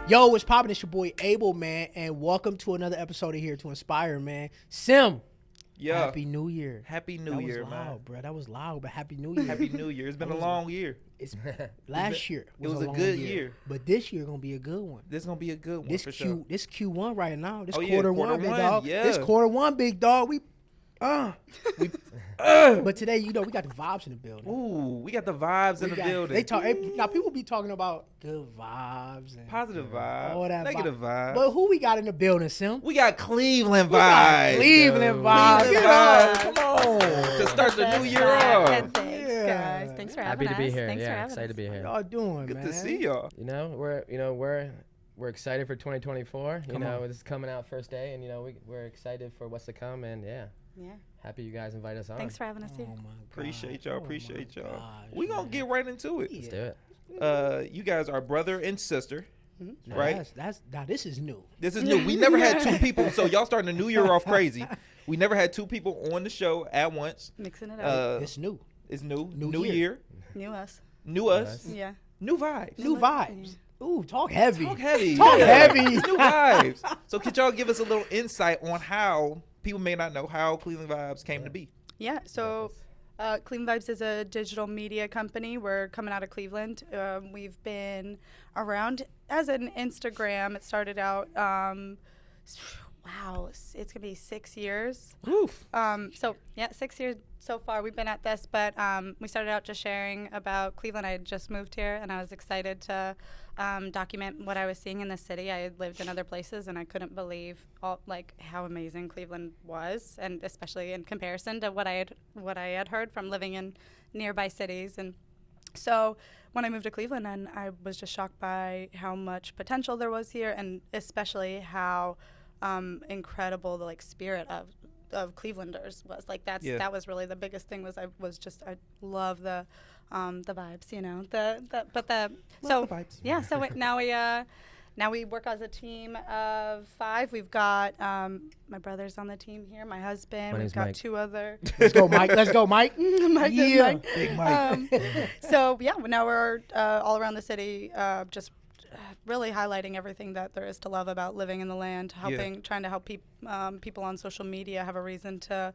Yo, what's poppin'? It's your boy Abel, man, and welcome to another episode of Here to Inspire, man. Sim, Yeah. Happy New Year. Happy New Year, That was man. loud, bro. That was loud, but Happy New Year. Happy New Year. It's been a long year. It's last year. It was a long good year. but this year gonna be a good one. This is gonna be a good one This for sure. This Q1 right now. This Oh, yeah, quarter quarter one, big one, dog. yeah. This quarter one, big dog. But today, we got the vibes in the building. Ooh, we got the vibes in the building. They talk now. People be talking about good vibes and Positive vibes. all that Negative vibes. But who we got in the building, Sim? We got Cleveland We got vibes. Cleveland vibes. Cleveland Get on, vibes. come on. To start the new year And off. thanks, Yeah. guys. Thanks for having Happy to us. be here. Thanks for Yeah, having excited to us. be How here. y'all doing, Good man? to see y'all. We're excited for 2024. Come on. This is coming out first day, and we're excited for what's to come. And yeah, happy you guys invite us on. Thanks for having us here. Oh my God. Appreciate y'all. Oh my Appreciate y'all. gosh, We gonna man. get right into it. Let's do it. You guys are brother and sister. Now right? Now this is new. This is new. We never had two people, so y'all starting the new year off crazy. We never had two people on the show at once. Mixing it up. It's new. It's new. New New year. year. New us. New us. Yeah. New vibes. New vibes. Ooh, talk heavy. Talk heavy. Talk Yeah. heavy. It's new vibes. So could y'all give us a little insight on how people may not know how Cleveland Vibes came to be? Yeah. So, Cleveland Vibes is a digital media company. We're coming out of Cleveland. We've been around as an Instagram. It started out. Wow, it's gonna be 6 years. Oof. So yeah, 6 years so far we've been at this, but we started out just sharing about Cleveland. I had just moved here, and I was excited to document what I was seeing in the city. I had lived in other places, and I couldn't believe how amazing Cleveland was, and especially in comparison to what I had heard from living in nearby cities. And so when I moved to Cleveland, and I was just shocked by how much potential there was here, and especially how incredible the spirit of Clevelanders was. That was really the biggest thing. I love the vibes, the vibes. Yeah. So now we work as a team of 5. We've got my brother's on the team here, my husband. My We've name's got Mike. 2 other. Let's go, Mike. Let's go, Mike. Mike, Yeah. Mike. Big Mike. So yeah, now we're all around the city, just really highlighting everything that there is to love about living in the land, trying to help people on social media have a reason to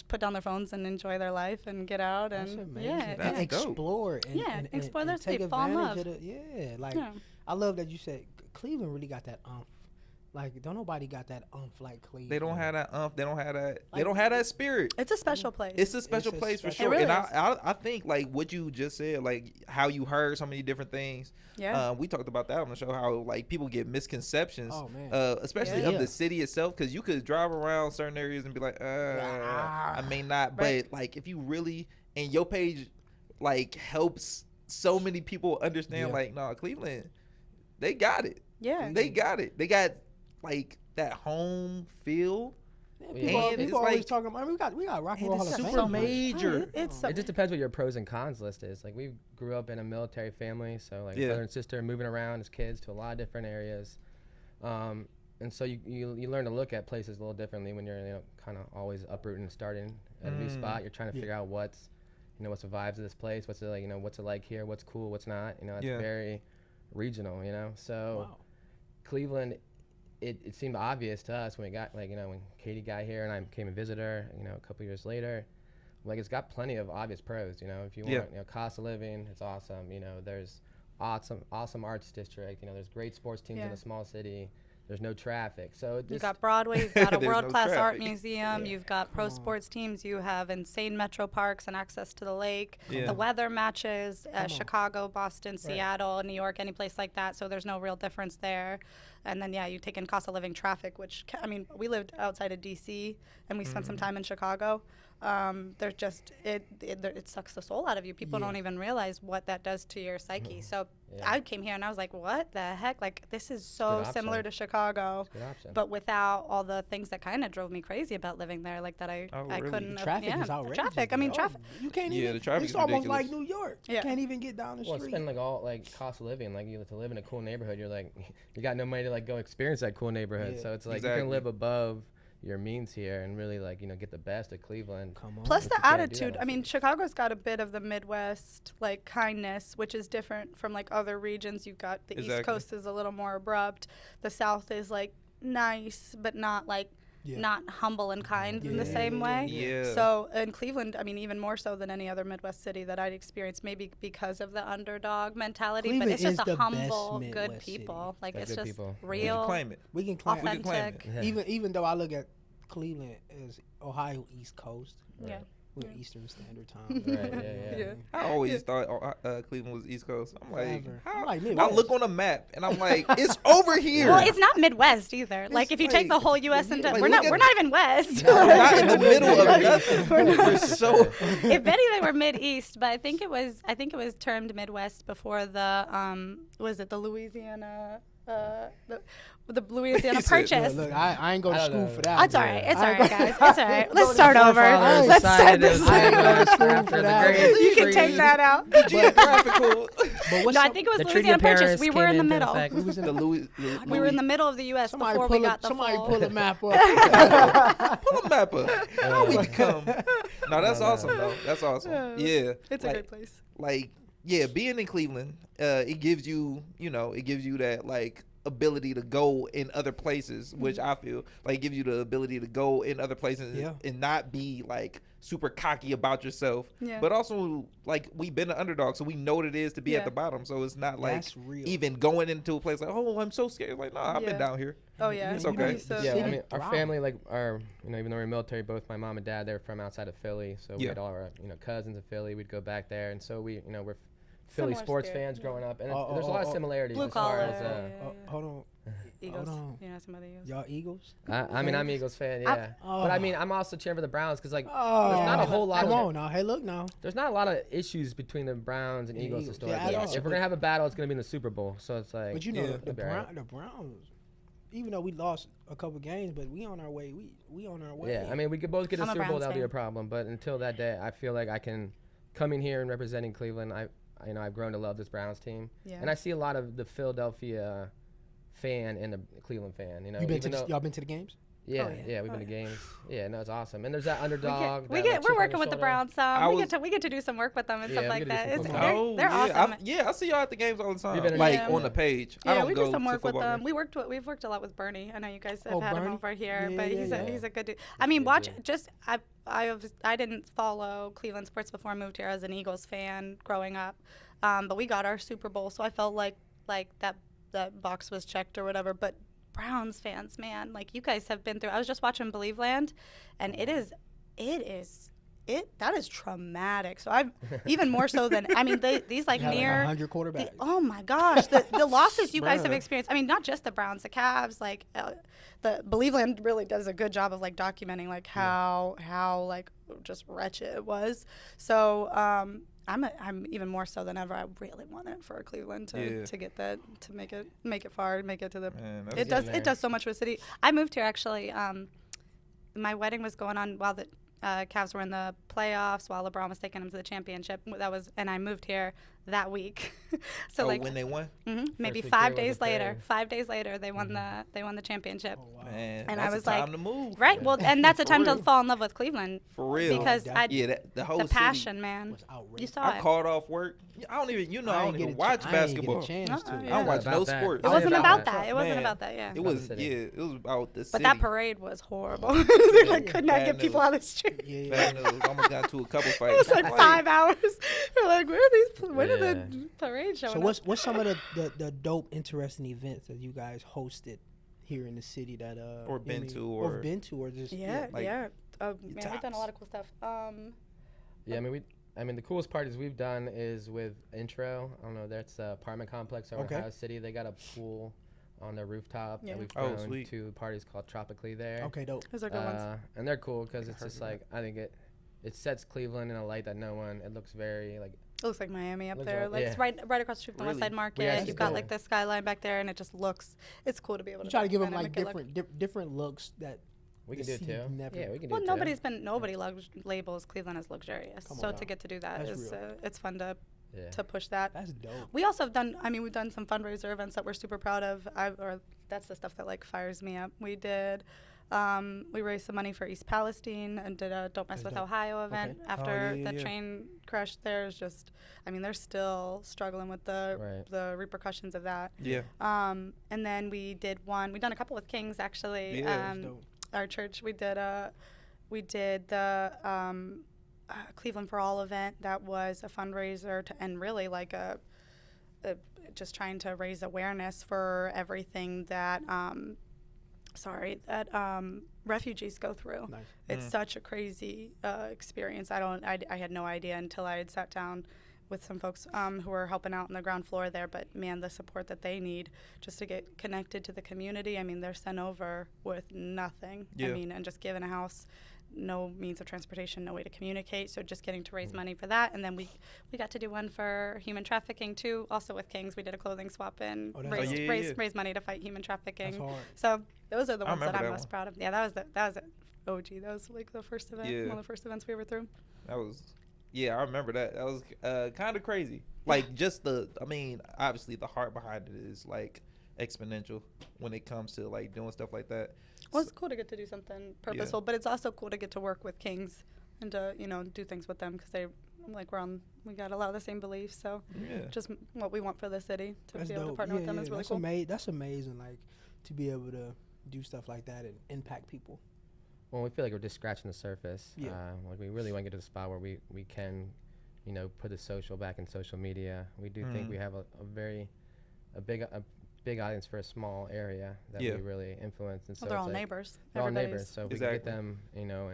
put down their phones and enjoy their life and get out That's and amazing. That's And dope. explore. Explore their take city, fall in advantage love. of the, like, Yeah. I love that you said Cleveland really got that umph. Like, don't nobody got that umph like Cleveland. They don't have that they don't have that Like- they don't have that spirit. It's a special place. It's a special It's a place for special- sure. It really And is. I think what you just said, how you heard so many different things. Yeah. We talked about that on the show, how people get misconceptions, Oh, man. especially Yeah. of the city itself, because you could drive around certain areas and be like, I may not, Right. but if you really, and your page helps so many people understand, Yeah. no, Cleveland, they got it. Yeah. They got it. They got that home feel. People, And it's people always like- talking about. We got Rock and Roll And Hall it's of super Fame. major. It's It just depends what your pros and cons list is. Like, we grew up in a military family, so Yeah. brother and sister moving around as kids to a lot of different areas, and so you learn to look at places a little differently when you're kind of always uprooting and starting at a new spot. You're trying to figure out what's the vibes of this place, what's it what's it like here, what's cool, what's not. It's Yeah. very regional. So Wow. Cleveland, it seemed obvious to us when we got when Katie got here and I became a visitor, a couple years later, it's got plenty of obvious pros. If you want, cost of living, it's awesome. There's awesome arts district. There's great sports teams in Yeah. a small city. There's no traffic, so You've just got Broadway, you've got a There's no world-class art traffic. museum, you've got pro sports teams, you have insane metro parks and access to the lake. Yeah. The weather matches on. Chicago, Boston, Seattle, New York, any place like that, so there's no real difference there. And then, you take in cost of living traffic, which, we lived outside of D.C., and we spent some time in Chicago. There's just, it sucks the soul out of you. People Yeah. don't even realize what that does to your psyche. So Yeah. I came here and I was like, what the heck? This is so Good similar option. to Chicago, good option. but without all the things that kind of drove me crazy about living there, that I Oh, I really? couldn't. The traffic yeah, is outrageous. Traffic. I there. mean, Oh, traffic. You can't Yeah, even. the traffic's It's almost ridiculous. like New York. Yeah. You can't even get down the Well, street. spend all cost of living. You to live in a cool neighborhood, you're you got no money to go experience that cool neighborhood. Yeah. So it's you Exactly. can live above your means here and really like get the best of Cleveland. Come on. Plus But the you can't do that attitude. in I mean, cities. Chicago's got a bit of the Midwest like kindness, which is different from like other regions. You've got the East Exactly. Coast is a little more abrupt. The South is like nice, but not like Yeah. not humble and kind in the Yeah, same yeah, way. Yeah. So in Cleveland, I mean, even more so than any other Midwest city that I'd experienced, maybe because of the underdog mentality. Cleveland but it's just is a the humble, best good Midwest city. people. Like Like it's good just people. We can real, claim it. We can claim. We can claim authentic. it. Yeah. Even though I look at Cleveland as Ohio East Coast, Yeah. we're Yeah. Eastern Standard Time. Right, yeah, yeah. I always thought Cleveland was East Coast. I'm like, Forever. how? I'm like, I Midwest. look on a map and I'm like, it's over here. Well, it's not Midwest either. Like if you take the like- whole U.S. into, like, we're look not at- even West. We're not in the middle of Right. nothing. We're so. If anything, we're Mid East, but I think it was termed Midwest before the was it the Louisiana the Louisiana He said, Purchase. Look, I ain't go to I don't school know. for that. It's all right. It's all I right, ain't guys. go- It's all right. Let's start Go over. far. Let's start Decided this. it was I ain't going to school after for the that. great You can trees. take that out. Geographical. But what's No, I some- think it was The Treaty Louisiana of Purchase. Paris We were came in the into middle. effect. we was in the the Louis. We were in the middle of the U.S. somebody before we pull got the somebody full. pull a map up. Pull a map up. How we become? No, that's No, no. awesome though. That's awesome. Yeah. It's a Like- great place. Like, yeah, being in Cleveland, it gives you, it gives you that like ability to go in other places, which I feel like gives you the ability to go in other places Yeah. and not be like super cocky about yourself. Yeah. But also like we've been an underdog, so we know what it is to be Yeah. at the bottom. So it's not like That's real. even going into a place like, oh, I'm so scared. Like, nah, I've Yeah. been down here. Oh yeah, It's okay. So, Yeah, city I mean, our thrive. family, like, even though we're military, both my mom and dad, they're from outside of Philly. So we Yeah. had all our, cousins in Philly. We'd go back there. And so we're Philly Similar sports spirit, fans yeah. growing up. And Oh, there's a lot of oh, similarities Blue as far collar. as, Hold on. Eagles. Hold on. You know some of the Eagles. Y'all Eagles? I mean, I'm an Eagles fan, yeah. But I mean, I'm also cheering for the Browns because, like, Oh, not a whole lot Come of- on now. Hey, look now. there's not a lot of issues between the Browns and Yeah, Eagles Eagles. historically. Yeah, I know, If we're going to have a battle, it's going to be in the Super Bowl. So it's like, But you know, Yeah. the, It'll be all right. the Browns, even though we lost a couple games, but we on our way. We on our way. yeah, I mean, we could both get a I'm a Super Bowl, Browns that'll be a fan. problem. But until that day, I feel like I can come in here and representing Cleveland. I've grown to love this Browns team. Yeah. And I see a lot of the Philadelphia fan and the Cleveland fan. you been to even the, though- y'all been to the games? yeah, Oh, yeah. yeah, we've Oh, been to yeah. games. Yeah, no, it's awesome. And there's that We underdog. get, that, like, we're chip on working your with the shoulder. Browns some. I We get to do some work with them and Yeah, stuff we like could do that. some It's football. they're awesome. Yeah, I see y'all at the games all the time. You've been in Like Yeah. on the page. I Yeah, don't we go do some to work with football them. games. We've worked a lot with Bernie. I know you guys have Oh, had him Bernie? over here, Yeah, but yeah, yeah. he's a good dude. I mean, good watch dude. just I didn't follow Cleveland sports before I moved here as an Eagles fan growing up, but we got our Super Bowl, so I felt like that box was checked or whatever. But Browns fans, man, like you guys have been through. I was just watching Believe Land, and that is traumatic. So I've even more so than these like You have near 100 quarterbacks. oh my gosh, the losses you guys have Bruh. experienced. I mean, not just the Browns, the Cavs. Like the Believeland really does a good job of like documenting like how like just wretched it was. So I'm even more so than ever. I really want it for Cleveland to get that, to make it far, make it to the. Man, It that's does so much for the city. I moved here actually. My wedding was going on while the Cavs were in the playoffs, while LeBron was taking them to the championship. And I moved here that week. So when they won. maybe week 5 there was days a later. parade. 5 days later, they won the championship. Oh, wow. Man, And that's I was the time like, to move. Right. Well, and that's a For time to real. fall in love with Cleveland For real. because that- I Yeah, the whole the city. passion, man. Was outrageous. You saw I it. called off work. I don't even, I don't even watch basketball. I ain't get a chance to. Uh-uh, I yeah. don't watch About no that. sports. It Oh, wasn't yeah, about about that. It wasn't Man. about that. Yeah. It About was, the city. it was about the But city. that parade was horrible. They like could not Bad get people news. out of the street. Yeah, yeah. Bad news. Almost got into a couple It fights. was like 5 hours. We're like, where are the parades showing So up? what's some of the dope, interesting events that you guys hosted here in the city that Or been to, or- or just Yeah, like, yeah. Man, we've done tops. a lot of cool stuff. Yeah, I mean, the coolest parties we've done is with Intro. I don't know, that's apartment complex over in Okay. Ohio City. They got a pool on their rooftop Yeah. that we've Oh, thrown sweet. to parties called Tropically there. Okay, dope. Those are good ones. And they're cool because it's heard just of like, I think it sets Cleveland in a light that it looks very like, It looks like Miami up looks there. like- Like it's yeah. right across the street from the West Really? Side Market. actually You've got did. like the skyline back there, and it just looks. It's cool to be able You to. try to give them document like and make it look- different looks that we can the do it city too. never- Yeah, we can do Well, it nobody labels Cleveland as luxurious. Come So on to now. get to do that That's is real. it's fun to too. Yeah. push that. that's dope. We also have done. I mean, we've done some fundraiser events that we're super proud of. That's the stuff that like fires me up. We did We raised some money for East Palestine and did a Don't Mess That's with dope. Ohio event Okay. after yeah, that yeah. train crash. There's just, I mean, they're still struggling with Right. the repercussions of that. Yeah. And then we done a couple with Kings actually. Yeah, That's dope. Our church, we did the Cleveland for All event. That was a fundraiser and really like a just trying to raise awareness for everything that refugees go through. Nice. It's such a crazy experience. I had no idea until I had sat down with some folks who were helping out on the ground floor there. But man, the support that they need just to get connected to the community. I mean, they're sent over with nothing. Yeah. I mean, and just given a house, no means of transportation, no way to communicate. So just getting to raise money for that. And then we got to do one for human trafficking too, also with Kings. We did a clothing swap and Oh, that's raised money to fight human trafficking. That's hard. So those are the I ones that remember I'm that most one. proud of. Yeah, that was it. OG. That was like the first event, Yeah. one of the first events we ever threw. That was, yeah, I remember that. That was kind of crazy. Like just obviously the heart behind it is like exponential when it comes to like doing stuff like that. Well, it's cool to get to do something purposeful, but it's also cool to get to work with Kings and to do things with them because we got a lot of the same beliefs. So Yeah. just what we want for the city to That's be able to dope. partner with them is really that's cool. That's amazing. Like to be able to do stuff like that and impact people. Well, we feel like we're just scratching the surface. Yeah. Like we really want to get to the spot where we can, put the social back in social media. We do think we have a big audience for a small area that Yeah. we really influence. And so Well, they're it's all like neighbors. they're all Everybody's- neighbors. So if we can get Exactly. them,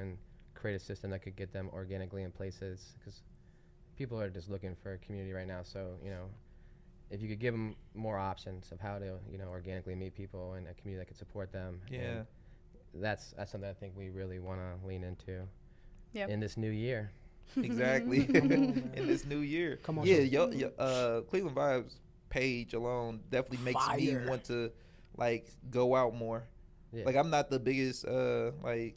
and create a system that could get them organically in places, because people are just looking for a community right now. So if you could give them more options of how to organically meet people and a community that could support them. Yeah. and that's something I think we really want to lean into Yep. in this new year. Exactly. Come on, man. In this new year. Come on, Yeah, son. Cleveland Vibes page alone definitely makes me Fire. want to like go out more. Yeah. Like I'm not the biggest I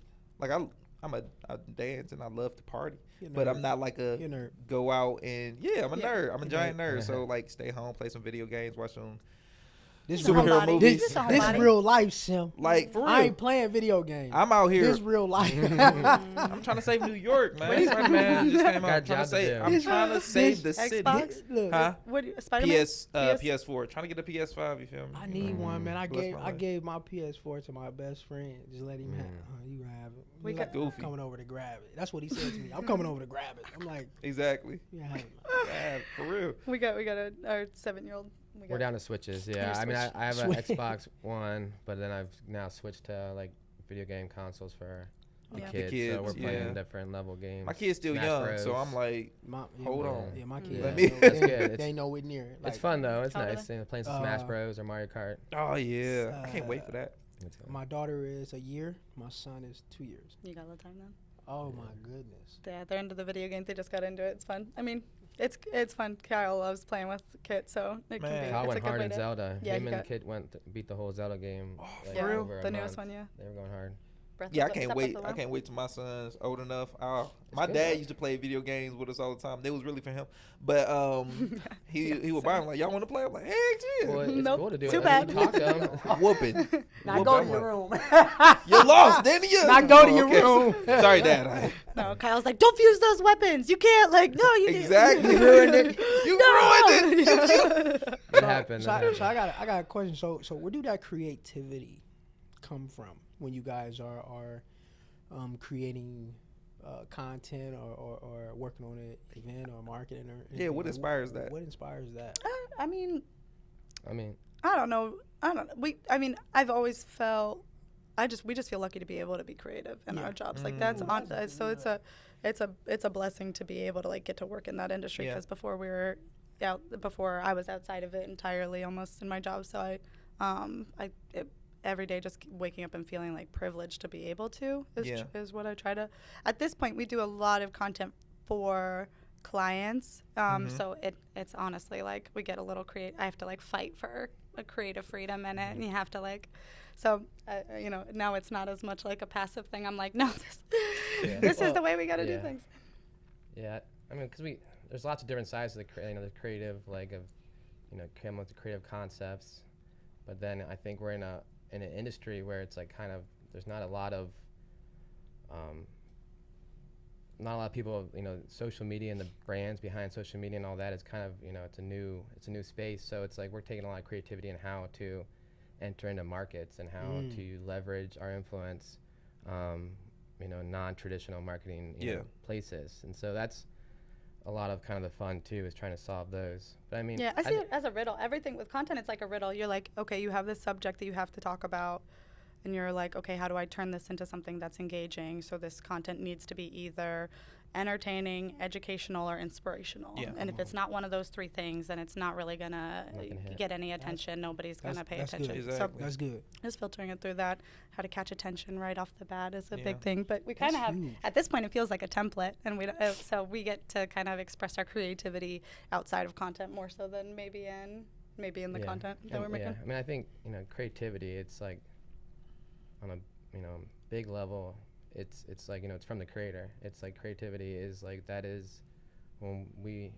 dance and I love to party, You're a but nerd. I'm not like You're a a nerd. go out and I'm a Yeah. nerd. I'm a You're giant nerd. nerd. So like stay home, play some video games, watch some This superhero homebody. movies. Just a This homebody. real life, Sim. Like for I real. ain't playing video games. I'm out here. This real life. I'm trying to save New York, man. Spider-Man just came Got out. I'm trying to jobs to save. do. I'm trying to save the city. Xbox? Look, Huh? What Spider-Man? PS4. Trying to get a PS5. You feel me? I need one, man. I Bless my life. gave my PS4 to my best friend. Just let him have. You can have it. We He's got- like, Goofy. coming over to grab it. That's what he said to me. I'm coming over to grab it. I'm like, Exactly. yeah, have it. Yeah, for real. We got our 7-year-old. We're down to Switches. Yeah, I mean, Switch. I have an Switch. Xbox One, but then I've now switched to like video game consoles for the Yeah. kids. So we're kids, playing yeah. different level games. My kid's still Smash young, so Bros. I'm like, Hold on. Yeah, my Yeah. kids. Let me- That's good. They ain't nowhere near it. It's fun though. It's Oh, nice. Playing some Smash Uh, Bros or Mario Kart. oh yeah, I can't wait for that. It's fun. My daughter is a year. My son is 2 years. You got a little time then. Oh my goodness. Yeah, they're into the video games. They just got into it. It's fun. I mean, it's fun. Kyle loves playing with Kit, so it can Man. be. Kyle it's a went good hard way in to. Zelda. Yeah, Him he and got- Kit beat the whole Zelda game. Like, Yeah, over the a newest month. one. Yeah. They were going hard. Breath Yeah, I of the- can't Step wait. Up the I Wild. can't wait till my son's old enough. My good, dad though. used to play video games with us all the time. They was really for him, but he would buy them like, y'all want to play? I'm like, heck yeah, Well, it's Nope, cool to do too it. bad. Talk to 'em. whooping. Now Whoop, go I'm to your like, room. You lost, didn't you? Now go to your Okay. room. Sorry, Dad. No, Kyle's like, don't use those weapons. You can't. Like, no, you Exactly. You ruined it. You ruined it. It happened. So I got a question. So where do that creativity come from when you guys are creating content or working on an event or marketing or Yeah, what anything? inspires that? What inspires that? I mean, I mean, I don't know. I've always felt. We just feel lucky to be able to be creative in our jobs. Like that's on. So it's a blessing to be able to like get to work in that industry Yeah. because before I was outside of it entirely almost in my job. So every day just waking up and feeling like privileged to be able to Yeah. is what I try to. At this point, we do a lot of content for clients. So it's honestly like we get a little I have to like fight for a creative freedom in it, and you have to like. So now it's not as much like a passive thing. I'm like, no, this is the way we got to do yeah. things. yeah. I mean, because there's lots of different sides of the creative, like of, come up with creative concepts, but then I think we're in an industry where it's like kind of there's not a lot of people, social media and the brands behind social media and all that is kind of, it's a new space. So it's like we're taking a lot of creativity in how to enter into markets and how to leverage our influence, non-traditional marketing places. And so that's a lot of kind of the fun too, is trying to solve those. But I mean, yeah, I see it as a riddle. Everything with content, it's like a riddle. You're like, okay, you have this subject that you have to talk about, and you're like, okay, how do I turn this into something that's engaging? So this content needs to be either entertaining, educational, or inspirational. Yeah. And if it's not one of those three things, then it's not really gonna get any attention. Nobody's gonna pay attention. Good. So Exactly. That's good. just filtering it through that, how to catch attention right off the bat is a Yeah. big thing. But we kind of That's have, huge. at this point, it feels like a template, and so we get to kind of express our creativity outside of content more so than maybe in the content that we're making. Yeah, I mean, I think creativity. It's like on a big level. It's like it's from the creator. It's like creativity is like that is when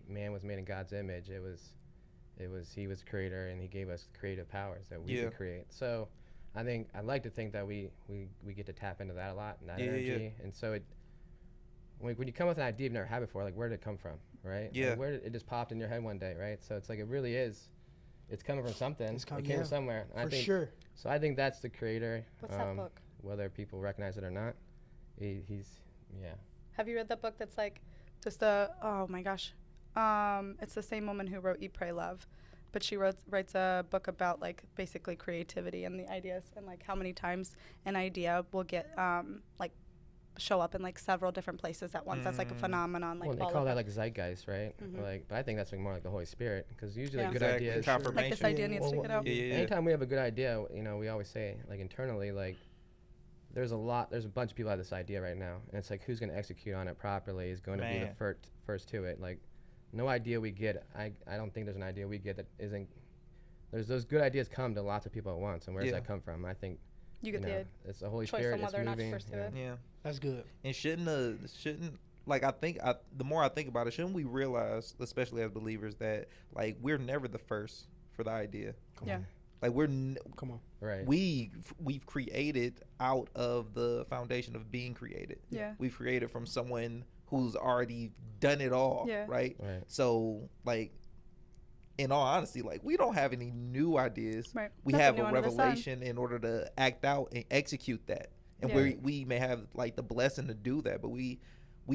man was made in God's image. He was creator, and he gave us creative powers that we can create. So I'd like to think that we get to tap into that a lot, and that energy. And so when you come with an idea you've never had before, like where did it come from, right? Yeah. Like, where did it just popped in your head one day, right? So it's like it really is. It's coming from something. It came from somewhere. And For sure. So I think that's the creator. What's that book? Whether people recognize it or not, he's. Have you read that book that's like just oh my gosh, it's the same woman who wrote Eat, Pray, Love, but she writes a book about like basically creativity and the ideas, and like how many times an idea will get like show up in like several different places at once. That's like a phenomenon. Like they call that like zeitgeist, right? Like, but I think that's like more like the Holy Spirit, because usually good Exactly. ideas. Confirmation. Like this idea needs to get out. Anytime we have a good idea, we always say like internally, like there's a bunch of people have this idea right now, and it's like who's going to execute on it properly is going to be the first to it. Like no idea we get, I don't think there's an idea we get that isn't. There's those good ideas come to lots of people at once, and where does that come from? I think you get the it's the Holy choice Spirit. on whether or not to moving. pursue it. Yeah. That's good. And shouldn't like the more I think about it, shouldn't we realize, especially as believers, that like we're never the first for the idea. Come Yeah. on. Like Come on. Right. We've created out of the foundation of being created. Yeah. We've created from someone who's already done it all. Yeah. Right. Right. So like, in all honesty, like we don't have any new ideas. Right. We Nothing have new a under the sun. revelation in order to act out and execute that. And Yeah. we may have like the blessing to do that, but we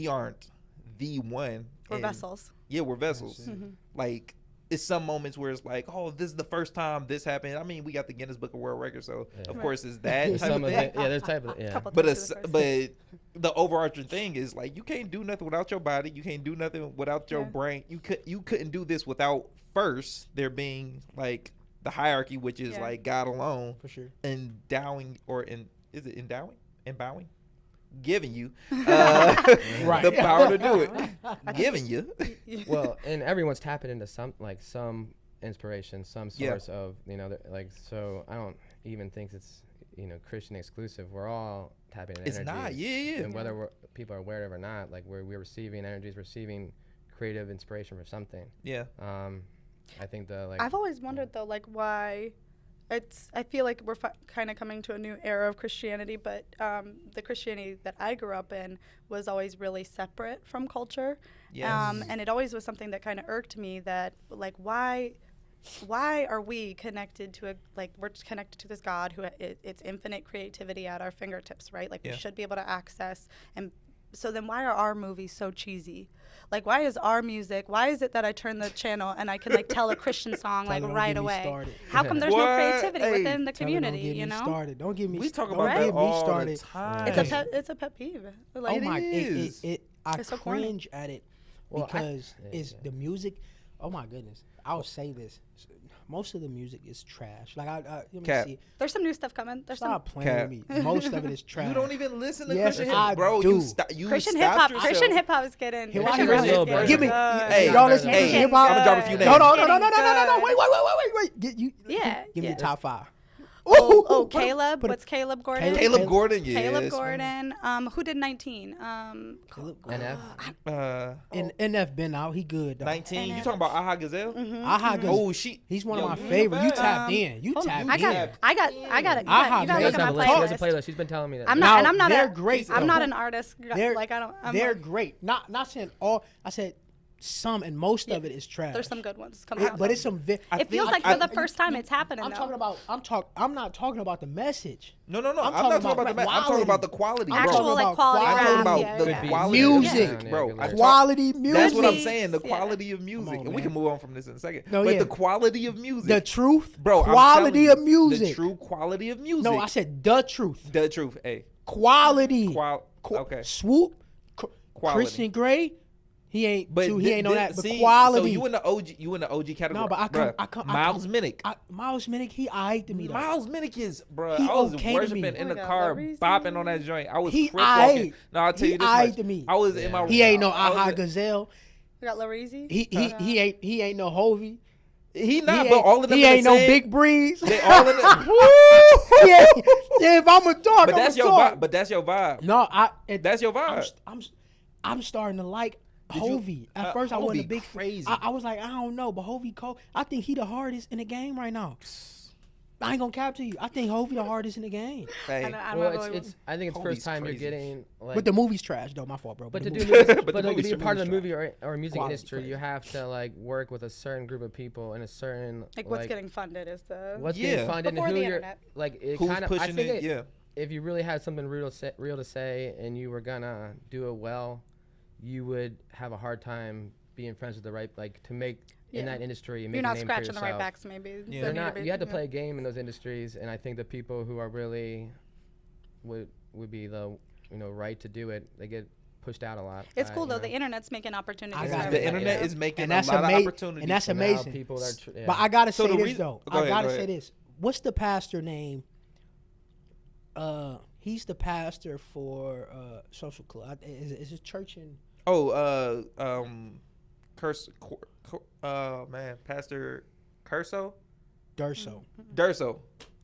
aren't the one. We're And vessels. Yeah, we're vessels. That's it. Like it's some moments where it's like, oh, this is the first time this happened. I mean, we got the Guinness Book of World Records, so Yeah. of Right. course it's that type Some of of thing. it, yeah, there's type of Couple But times you're the first. but the overarching thing is like you can't do nothing without your body. You can't do nothing without your Yeah. brain. You couldn't do this without first there being like the hierarchy, which is Yeah. like God alone For sure. endowing is it endowing, giving you Right. the power to do it, giving you. well, and everyone's tapping into some inspiration, some Yeah. source of like. So I don't even think it's Christian exclusive. We're all tapping into It's not, energies. yeah. And whether people are aware of it or not, like we're receiving energies, receiving creative inspiration for something. Yeah. I think I've always wondered though, like why. I feel like we're kind of coming to a new era of Christianity, but the Christianity that I grew up in was always really separate from culture. Yes. And it always was something that kind of irked me, that like why are we connected to we're connected to this God who it's infinite creativity at our fingertips, right? Like Yeah. we should be able to access. And so then why are our movies so cheesy? Like why is our music, why is it that I turn the channel and I can like tell a Christian song like Tyler, don't right get me away? started. How come there's no What? creativity Hey, within the Tyler, community, don't get you me know? started. Don't get me. We talk don't about get that me all started. the time. It's a pet peeve. Like, Oh my! is. I It's so corny. cringe at it Well, because yeah, it's the music. Oh my goodness! I'll say this: most of the music is trash. Like let me Cap. see. There's some new stuff coming. There's some Stop playing with me. Most of it is trash. You don't even listen to Yes, Christian I hip, bro. do. You Christian hip stopped hop. yourself. Christian hip hop is getting. Hip Christian hop rap is is good. getting Give me. good. Hey, y'all listen to hey, hip hop. I'ma drop a few No, names. no. Getting good. Wait. Give me Yeah, the top 5. Oh, Put him- Caleb. put him- What's Caleb Gordon? Caleb Gordon, yes. Caleb Gordon. Who did 19? Caleb NF. And NF been out. He good though. 19. You talking about Aha Gazelle? Aha Gazelle. Oh, He's one of Yo, my you favorite. You bad. tapped in. You tapped in. I got it. You got Aha, you gotta man. look She at has my a playlist. playlist. She's been telling me that. I'm Now, not, and I'm not. they're great, I'm though. not an artist. They're Like I don't. they're great. Not saying all. I said some, and most of it is trash. There's some good ones coming out. But it's some. It feels like for the first time it's happening. I'm though. talking about. I'm not talking about the message. No. I'm, I'm not talking about the about I'm talking about the quality, bro. I'm Actual talking like about quality quality. rap. I'm talking yeah, about the yeah. quality Music. of bro. Yeah, I talk- Quality music. That's what I'm Beats, saying. The yeah. quality of music, on, and we man. can move on from this in a second. No, but yeah. the quality of music, The truth. bro. I'm Quality telling of you, music. The true quality of music. No, I said the truth. the truth. Hey, Quality. okay. Swoop. Quality. Christian Grey. He ain't. But He ain't on that. But see, quality. So you in the OG? You in the OG category? No, but I come. Miles Minnick. Miles Minnick. He eyed to me though. Miles Minnick is, bro. He I was okay to worshiping me. in Oh the my God, car, Laurice. bopping on that joint. I was He crip walking. eyed. No, I'll tell He you this eyed much. to me. I was in my. He ain't no I was Aha in- Gazelle. We got Laurizi. He ain't no Hovey. He not, He but ain't- all of them. He in the ain't no same- Big Breeze. They all in the. yeah, if I'm a talk, But that's I'm your talk. vibe. But that's your vibe. No, That's your vibe. I'm starting to like Did you- Hovey. At first, I wasn't a Hovey big crazy. I was like, I don't know, but Hovey Cole, I think he the hardest in the game right now. I ain't gonna cap to you. I think Hovey the hardest in the game. Hey, Well, it's. I think it's Kobe's first time crazy. you're getting like. But the movie's trash, though. My fault, bro. But the to do movie- music, But but the like to be a movie's part of the trash. movie or music Quality industry, crazy. you have to like work with a certain group of people and a certain Like what's getting funded is the. what's Yeah. getting funded Before and who the you're internet. like. It who's kind of. I pushing think it? Yeah. if you really had something real to say and you were gonna do it well, you would have a hard time being friends with the right like to make in Yeah. that industry and make You're a not name for scratching the right yourself. backs, maybe. Yeah. that They're need to not. be- You have to yeah. play a game in those industries, and I think the people who are really would be the right to do it. They get pushed out a lot. It's by, cool you though. know. The internet's making opportunities. I for got The everybody. internet Yeah. is making And a that's lot of amazing. opportunities. And that's So now amazing. people are yeah. But I gotta So say the this reason- though. Go I ahead, gotta go say ahead. this. What's the pastor name? He's the pastor for Social Club. Is it church in? Pastor Curso, Durso. Durso,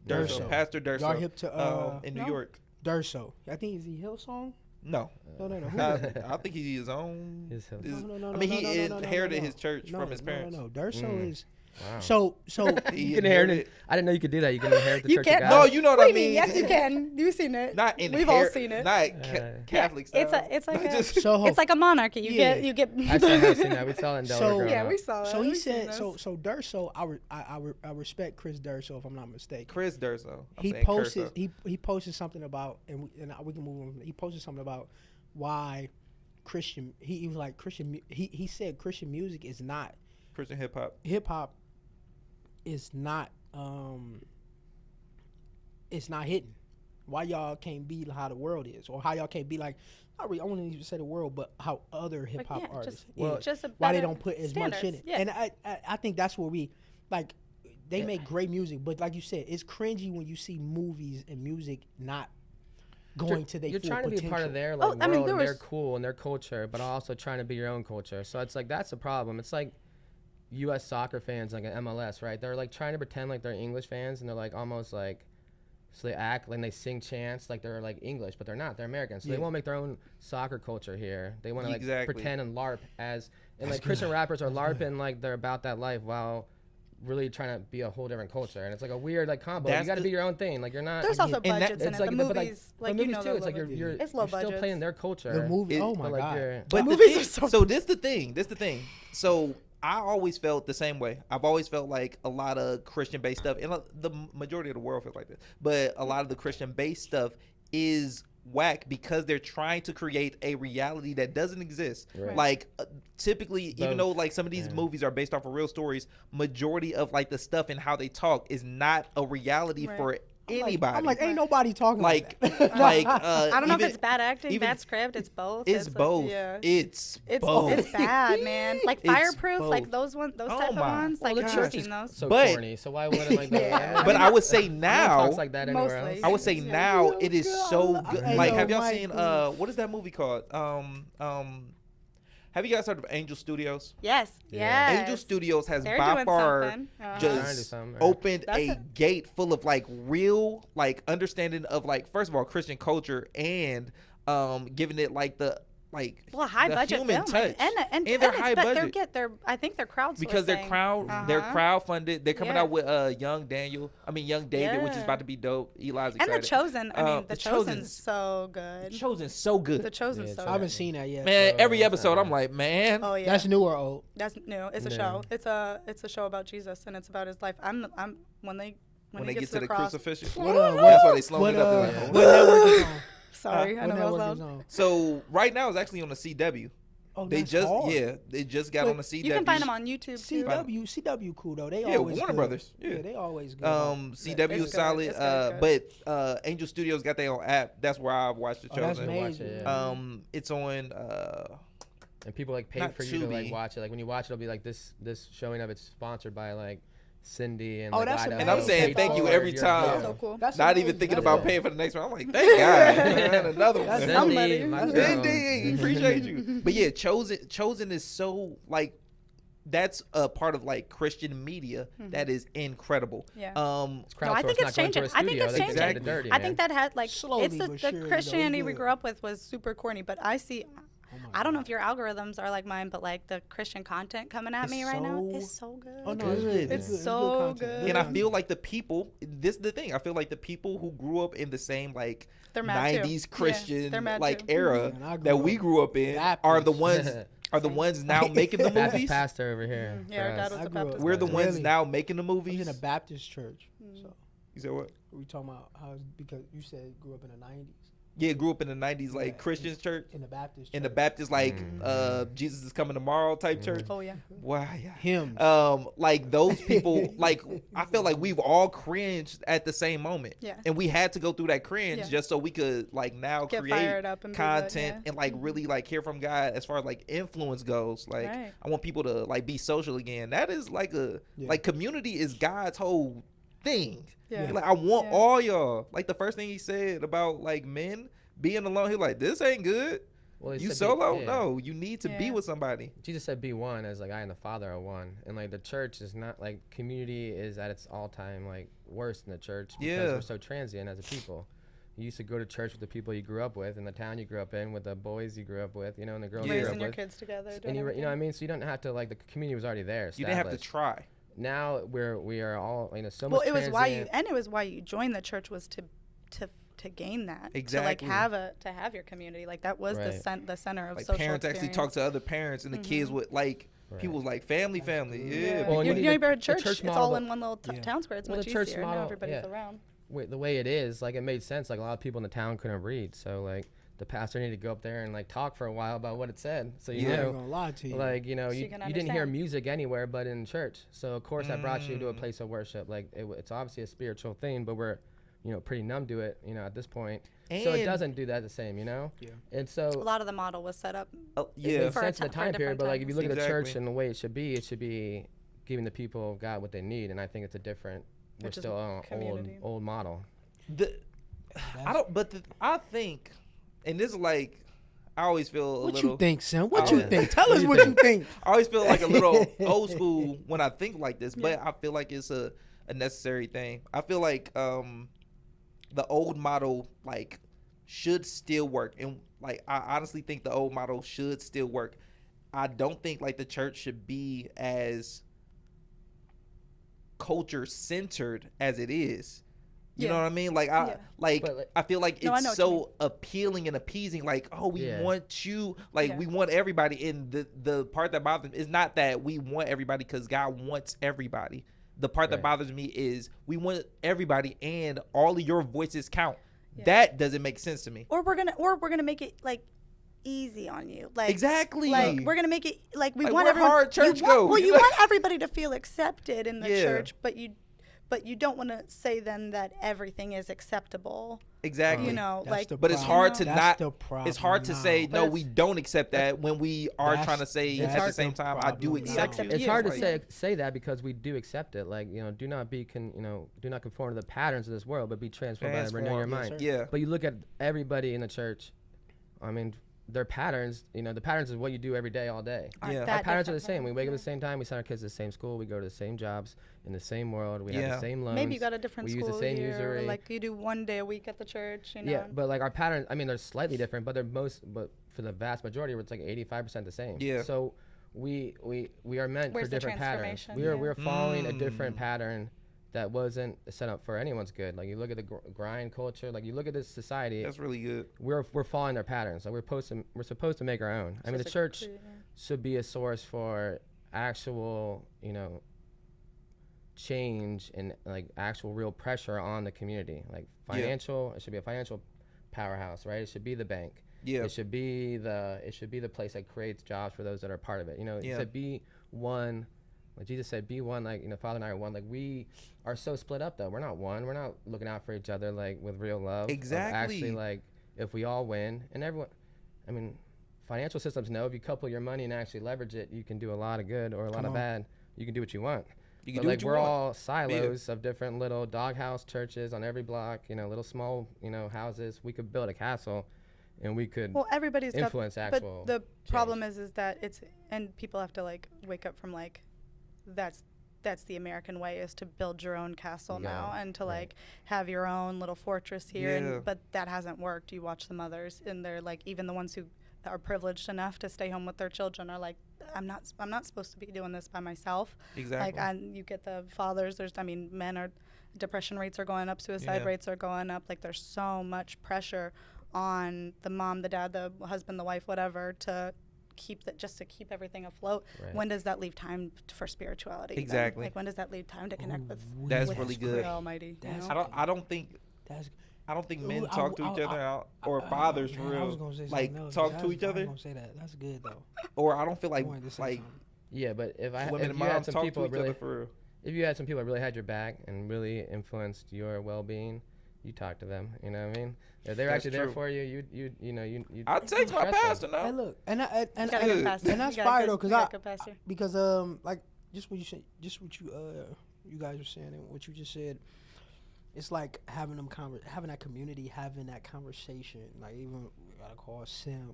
Durso. Pastor Durso. Y'all hip to in New No. York? Durso. I think is he Hillsong? No, No. Who I, is it? I think he's his own. His Hillsong. No, I mean, he no, inherited no. his church No, from his parents. No. Durso is Wow. so. He You can inherit it. I didn't know you could do that. You can inherit the You church can't- of No, God. you know what What I do you mean. Yes, you can. You've seen it. Not We've all seen it. Not Yeah, Catholic. it's style. it's like a, Just- So it's like a monarchy. You Yeah. get Actually, I have seen that. We saw it in Delaware. So- growing yeah, up. we saw that. So he We've seen said this. so Durso. I respect Chris Durso if I'm not mistaken. Chris Durso. I'm He saying posted Curso. he posted something about we can move on. He posted something about why Christian. He was like Christian. He said Christian music is not Christian hip hop. hip hop. Is not it's not hitting. Why y'all can't be how the world is, or how y'all can't be like I won't even say the world, but how other hip hop yeah, artists just- is. just a Why they better don't put as much in standards, it. yeah. And I think that's where we like they make great music, but like you said, it's cringy when you see movies and music not going to their You're full trying to be a part of potential. their like Oh, I mean, world there and their was- cool and their culture, but also trying to be your own culture. So it's like that's a problem. It's like U.S. soccer fans like an MLS, right? They're like trying to pretend like they're English fans, and they're like almost like so they act like they sing chants like they're like English, but they're not. They're American, so Yeah. they won't make their own soccer culture here. They want to like Exactly. pretend and LARP as and like Christian rappers are LARPing like they're about that life while really trying to be a whole different culture, and it's like a weird like combo. That's You got to the- be your own thing. Like you're not. There's also And that- budgets in it's it. like The but, movies, but like you movies know, too. It's like budgets. you're It's low you're still budgets. playing their culture. The movie. It- Oh my but, like, god. you're- But the movies thing, are so so this the thing. So I always felt the same way. I've always felt like a lot of Christian-based stuff, and the majority of the world feels like this. But a lot of the Christian-based stuff is whack because they're trying to create a reality that doesn't exist. Right. Like typically, even though Both. like some of these Yeah. movies are based off of real stories, majority of like the stuff and how they talk is not a reality Right. for anybody. I'm like, ain't nobody talking like that. like I don't know if even- it's bad acting, even- bad script. It's both. It's like, both. yeah. It's It's both. it's bad, man. Like It's Fireproof, like both. those Oh type of my ones. Like gosh. I've Church seen is those. So But- corny. So why wouldn't like that? Yeah. But I would say No one now, talks like that anywhere Mostly. else. I would say Yeah. now Oh, it is God. so good. Hey, Like, yo, have y'all Mike, seen please. what is that movie called? Have you guys heard of Angel Studios? Yes. Yeah. Yes. Angel Studios has They're by doing far something. Trying to do just something, right? opened That's a it. gate full of like real like understanding of like first of all Christian culture and giving it like the Well, high the budget human film, touch. and they're it's high that budget. I think they're crowdsourcing because they're crowdfunded. They're coming Yeah. out with young David, which is Yeah. about to be dope. Eli's And excited. The Chosen. I mean, The The Chosen's Chosen's- so good. Chosen's so good. The Chosen's Yeah, so it's I haven't good. seen that yet. Man, Oh, every that's episode not I'm like, man. Oh yeah. That's new or old? That's new. It's a New. show. It's a show about Jesus, and it's about his life. I'm when they when he they gets get to the cross. crucifixion. What, That's why they slowed what, it up. They're yeah. like, what network is on? Sorry, I What know that was network is loud. on? So right now it's actually on the CW. Oh, They that's just hard. they just got Wait, on the CW. You can find them on YouTube too. CW cool though. They Yeah, always Warner good. Brothers. Yeah. they always good. CW It's is good. solid. It's good, But Angel Studios got their own app. That's where I've watched the Oh, that's Chosen. amazing. Watch it, yeah. It's on And people like pay Not for you to like Tubi. watch it. Like when you watch it, it'll be like this showing of it's sponsored by like Cindy and Oh, like, that's Idaho. amazing. And I'm saying Pay thank you forward, every you're time. good. So cool. That's not amazing. even thinking That's about good. paying for the next one. I'm like, thank God, man, another one. That's man. somebody. Cindy, my That's girl. Ding, appreciate you. But yeah, Chosen is so like that's a part of like Christian media that is incredible. Yeah. It's No, crowdsourced, I think not it's going to changing. a I think studio. it's They changing. get it dirty, I man. think that had like Slowly it's but the surely, though, Christianity it's we good. grew up with was super corny, but I see. Oh my I don't know God. if your algorithms are like mine, but like the Christian content coming at It's me right now so- is so good. Oh no, Good. it's good. It's good. so content. good. And I feel like the people, this is the thing. I feel like the people who grew up in the same like They're mad too. 90s Yeah, Christian they're mad like too. era And I grew that we up grew up in are the ones now making the Baptist movies. pastor over here. Mhm. Yeah, our for dad us. was I a grew up- Baptist. We're the pastor. ones Really? now making the I was movies. in a Baptist church. So You said what? we talking about how because you said you grew up in the 90s Yeah, grew up in the 90s like Yeah. Christian church. in the Baptist church. In the Baptist like Jesus is coming tomorrow type church. Oh yeah. Why? Yeah. hymns. Like those people, like I feel like we've all cringed at the same moment, Yeah. and we had to go through that cringe Yeah. just so we could like now Get create fired up and be good, content yeah. and like really like hear from God as far as like influence goes. Like Right. I want people to like be social again. That is like Yeah. like community is God's whole thing. Yeah. Like I want Yeah. all y'all. Like the first thing he said about like men being alone, he like this ain't good. Well, he You said solo? yeah. No, you need to be Yeah. with somebody. Jesus said, "Be one," as like I and the Father are one, and like the church is not like community is at its all-time like worst in the church because Yeah. we're so transient as a people. You used to go to church with the people you grew up with in the town you grew up in, with the boys you grew up with, you know, and the girls you grew Raising up your with. kids together. And doing you know what I everything. mean? So you don't have to like the community was already there. You didn't have to established. try. Now we are all so Well, much. it was why you transient. it was why you joined the church was to gain that Exactly. to like have your community, like that was Right. the center of Like social parents actually experience. talk to other parents, and the kids would like Right. people was like family. Yeah, good. Yeah. Well, you you know, need you ever the church, church it's all model- in one little Yeah. town square. It's Well, much the church easier. Now model, everybody's yeah. around. The way it is, like it made sense. Like a lot of people in the town couldn't read, so like the pastor needed to go up there and like talk for a while about what it said. So you I ain't know, gonna lie to you. like you know, So you you can didn't hear understand. music anywhere but in church. So of course I brought you to a Mm. place of worship. Like it's obviously a spiritual thing, but we're pretty numb to it, at this point. So it And- doesn't do that the same, Yeah. And so A lot of the model was set up. Oh, it yeah. makes For a sense in the ti- for a time period. different But like if you times. look at the church Exactly. and the way it should be giving the people of God what they need. And I think it's a different. We're Which is still on community. old model. I think, and this is like, I always feel a What little. you think, Sam? What Oh, you yeah. think? Tell What us you what think? you think. I always feel like a little old school when I think like this, but I feel like it's a necessary thing. I feel like the old model like should still work, and like I honestly think the old model should still work. I don't think like the church should be as culture centered as it is. You know Yeah. what I mean? Like Yeah. But, like- I feel like No, I it's know what you mean. so appealing and appeasing. Like, oh, we Yeah. want you. Like, Yeah. we want everybody. And the part that bothers me is not that we want everybody because God wants everybody. The part that Right. bothers me is we want everybody and all of your voices count. Yeah. That doesn't make sense to me. Or we're gonna make it like easy on you. Like Exactly. Like we're gonna make it like we Like, want we're everyone. hard church you want, go, Well, you you know? want everybody to feel accepted in the Yeah. church, but you don't want to say then that everything is acceptable. Exactly. You know, That's like the But it's problem. hard to That's not. the problem It's hard to now. say But no. it's- We don't accept that when we are That's- trying to say that's at the the same time I do problem now. accept Accept you. It's Yeah, hard to like- say that because we do accept it. Like do not be do not conform to the patterns of this world, but be transformed by the renewing your Transform, mind. yes, sir. Yeah. But you look at everybody in the church. I mean, their patterns, the patterns is what you do every day, all day. Aren't Yeah. that Our patterns are the different, same. though? We wake up Yeah. at the same time. We send our kids to the same school. We go to the same jobs in the same world. We have Yeah. the same loans. Maybe you got a different we use school the same year, or usury. like you do one day a week at the church. Yeah, but like our patterns, I mean, they're slightly different, but but for the vast majority, it's like 85% the same. Yeah. So we are meant Where's for the different patterns. transformation? We're following a different Mm. pattern that wasn't set up for anyone's good. Like you look at the grind culture, like you look at this society, That's really good. we're following their patterns. Like we're supposed to make our own. I mean, the church should be a source for actual, change and like actual real pressure on the community. Like financial, it should be a financial powerhouse, right? It should be the bank. Yeah. It should be the place that creates jobs for those that are part of it. It Yeah. said be one. Like Jesus said, be one. Like Father and I are one. Like we are so split up though. We're not one. We're not looking out for each other like with real love. Exactly. Actually, like if we all win and everyone, I mean, financial systems know if you couple your money and actually leverage it, you can do a lot of good or a lot of bad. You can do what you want. You can But do like what you we're want. all silos of different little doghouse churches on every block. Little small houses. We could build a castle, and we could everybody's influence got, actual. But the problem is that it's, and people have to like wake up from like, that's the American way, is to build your own castle now, and to like have your own little fortress here. Yeah. And but that hasn't worked. You watch the mothers, and they're like, even the ones who are privileged enough to stay home with their children are like, I'm not supposed to be doing this by myself. Exactly. Like, you get the fathers. Men are, depression rates are going up, suicide Yeah. rates are going up. Like, there's so much pressure on the mom, the dad, the husband, the wife, whatever, to keep everything afloat. Right. When does that leave time for spirituality? then? Exactly. Like, when does that leave time to connect with That's with really the good. Almighty? you That's know? I don't think That's men Ooh, talk to each other out, or fathers for man, I was real, gonna say like something else. talk I to was- each I was other. gonna say that. That's good though. Or I don't feel like I wanted to say like something. Yeah, but if women and you had moms some talk people to each really, other for real. if you had some people that really had your back and really influenced your well-being, you talk to them. You know what I mean? If they're That's actually there true. for you, you. I'd text my trust them. pastor now. Hey, look, and You gotta get good. past and it. that's You gotta fire get- though, you because gotta get past it. like just what you said, just what you guys were saying, and what you just said. It's like having having that community, having that conversation. Like even we gotta call Sim,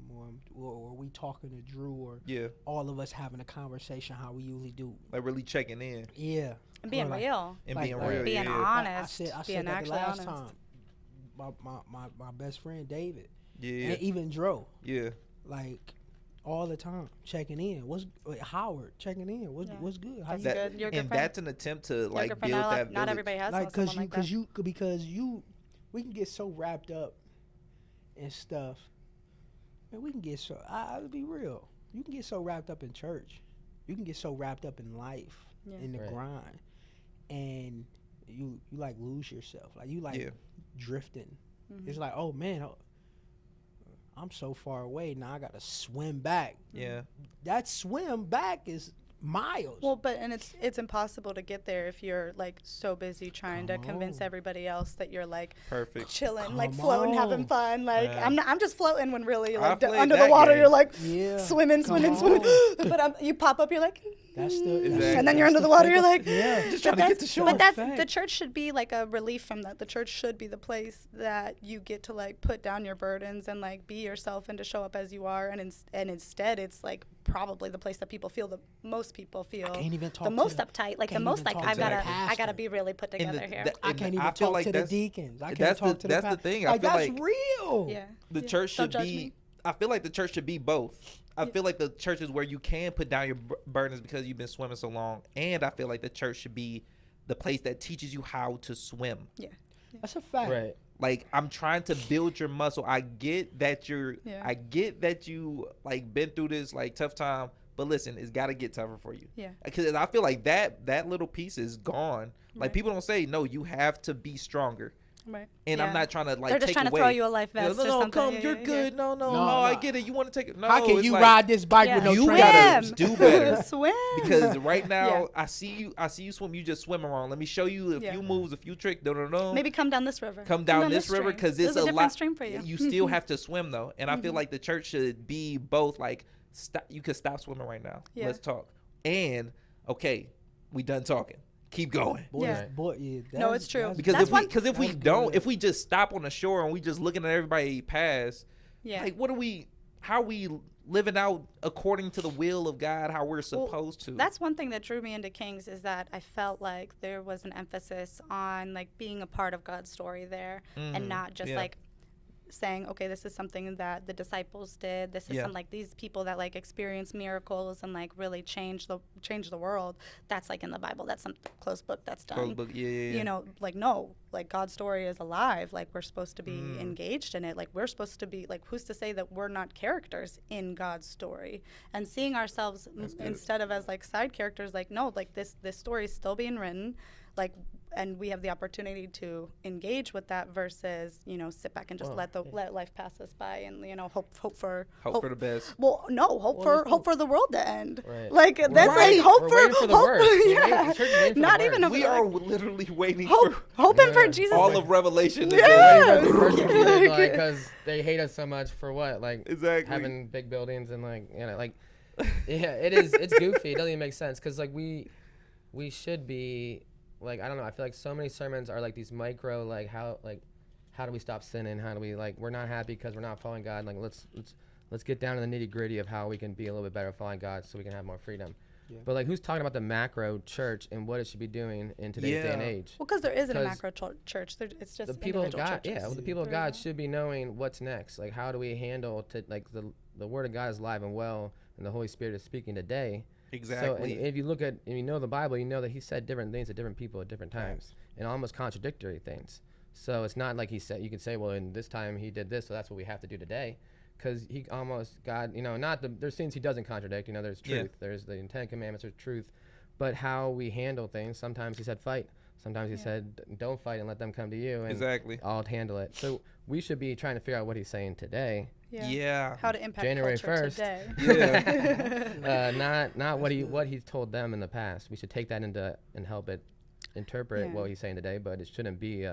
or we talking to Drew, or Yeah, all of us having a conversation how we usually do. like really checking in Yeah, And being Or like- real. and Like- being like real. being yeah. honest. I being said that the actually last honest. time. My best friend David, Yeah, and even Dro, yeah, like all the time checking in. Howard checking in? Yeah. What's good? How That's you good. You're a good and friend. that's an attempt to You're a like good friend. build Not, that not village. everybody has like someone like that. because we can get so wrapped up in stuff. Man, we can get so I'll be real. You can get so wrapped up in church. You can get so wrapped up in life, Yeah. in the Right. grind, and you like lose yourself. Like you like Yeah. drifting. Mhm. It's like, oh man, I'm so far away now. I gotta swim back. Yeah, That swim back is miles. Well, and it's impossible to get there if you're like so busy trying to Come convince on. everybody else that you're like perfect. chilling, like Come floating, having on. fun. Like Yeah. I'm just floating when really I like played under the that water game. you're like yeah, swimming. Come But you pop up, you're like, That's the Exactly. and then you're that's under the water, fake you're like, yeah. Just trying to But get to shore. But that's Fact. the church should be like a relief from that. The church should be the place that you get to like put down your burdens and like be yourself and to show up as you are. And instead, it's like probably the place that most people feel Can't even talk the to most the- uptight. Like the can't most even like talk I to the gotta pastor. be really put And together here. I can't even feel talk like to the that's- deacons. I can't that's talk the- to that's the the pa- thing. I Like feel that's like real. Yeah. The Yeah. church Don't should judge be. me. I feel like the church should be both. I feel like the church is where you can put down your burdens because you've been swimming so long, and I feel like the church should be the place that teaches you how to swim. Yeah. That's a fact. Right. Like I'm trying to build your muscle. I get that Yeah. I get that you like been through this like tough time, but listen, it's got to get tougher for you. Yeah. Because I feel like that little piece is gone. Like Right. people don't say no, you have to be stronger. Right. And Yeah. I'm not trying to like They're just take trying to away. throw you a life Yeah, vest no, or no, something. come, Yeah, you're yeah, good. No, No, I no. get it. You want to take it. No, How can it's you like, ride this bike with no You Swim. gotta do better. Swim. Because right now Yeah. I see you swim. You just swimming wrong. Let me show you a Yeah. few moves, a few tricks. No. Maybe come down this river. Come down this river stream. because There's it's a a different lot. stream for you. You still have to swim though, and I feel like the church should be both. Like, stop. You could stop swimming right now. Yeah. Let's talk. And okay, we done talking. Keep going. Boy, Yeah. yeah, No, it's true. Because That's if we that's don't, good. if we just stop on the shore and we just looking at everybody pass, Yeah. like what are we how are we living out according to the will of God, how we're supposed to? That's one thing that drew me into Kings, is that I felt like there was an emphasis on like being a part of God's story there, and not just like saying, okay, this is something that the disciples did. This is some like these people that like experience miracles and like really change the world. That's like in the Bible. That's some closed book that's done. Closed book, yeah. You know, like no, like God's story is alive. Like we're supposed to be engaged in it. Like we're supposed to be like, who's to say that we're not characters in God's story, and seeing ourselves instead of as like side characters. Like no, like this story is still being written. Like, and we have the opportunity to engage with that versus, you know, sit back and just let life pass us by, and you know, hope for the best. Well, no, hope for the world to end. Right. Like that's Right. like hope We're waiting for the hope. worst. We're Yeah, waiting- church is waiting for not the even worst. a We are literally waiting hoping for Yeah. Jesus. for all of Revelation. Yeah. We're persecuted, Like- like, because they hate us so much for what? Like, Exactly. having big buildings and, like, you know, like, yeah, it's goofy. It doesn't even make sense. Because, like, we should be, like, I don't know. I feel like so many sermons are, like, these micro, like, how do we stop sinning? How do we, like, we're not happy because we're not following God. Like, let's get down to the nitty gritty of how we can be a little bit better following God so we can have more freedom. Yeah. But, like, who's talking about the macro church and what it should be doing in today's day and age? Well, because there isn't a 'Cause macro church. It's just The people of individual God, churches. well, the people of God should be knowing what's next. Like, how do we handle like the word of God is alive and well, and the Holy Spirit is speaking today. Exactly. So, and if you look at, and you know the Bible, you know that He said different things to different people at different times, and almost contradictory things. So it's not like He said, you can say, well, in this time He did this, so that's what we have to do today. Because He almost, God, you know, there's things He doesn't contradict. You know, there's truth. There's the Ten Commandments, there's truth. But how we handle things, sometimes He said fight. Sometimes He said don't fight and let them come to you. And Exactly. I'll handle it. So we should be trying to figure out what He's saying today. Yeah. How to impact January culture 1st. today. Yeah. Not what He's told them in the past. We should take that into and help it interpret what He's saying today, but it shouldn't be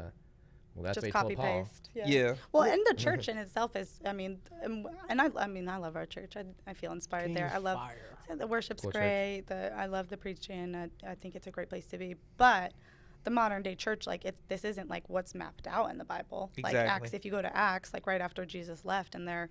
well, that's Just what copy He told Paul. paste. Yeah. Well, and the church in itself is, I mean, and I mean, I love our church. I feel inspired there. I love the worship's Cool church. great. I love the preaching. I think it's a great place to be. But the modern day church, like this isn't like what's mapped out in the Bible. Like Exactly. Acts, if you go to Acts, like right after Jesus left, and they're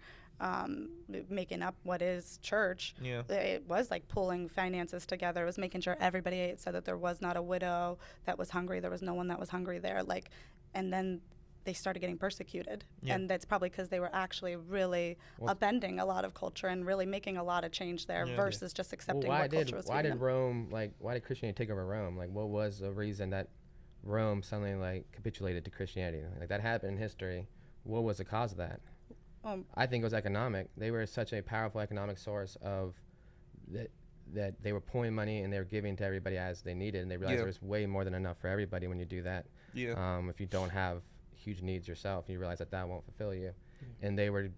making up what is church. Yeah. It was like pulling finances together. It was making sure everybody ate, so that there was not a widow that was hungry. There was no one that was hungry there. Like, and then they started getting persecuted. Yeah. And that's probably because they were actually really upending a lot of culture and really making a lot of change there versus just accepting what culture was why feeding did them. Rome, like, why did Christianity take over Rome? Like, what was the reason that Rome suddenly, like, capitulated to Christianity? Like, that happened in history. What was the cause of that? I think it was economic. They were such a powerful economic source of that they were pulling money and they were giving to everybody as they needed, and they realized there was way more than enough for everybody when you do that. Yeah. If you don't have huge needs yourself, you realize that won't fulfill you. And they were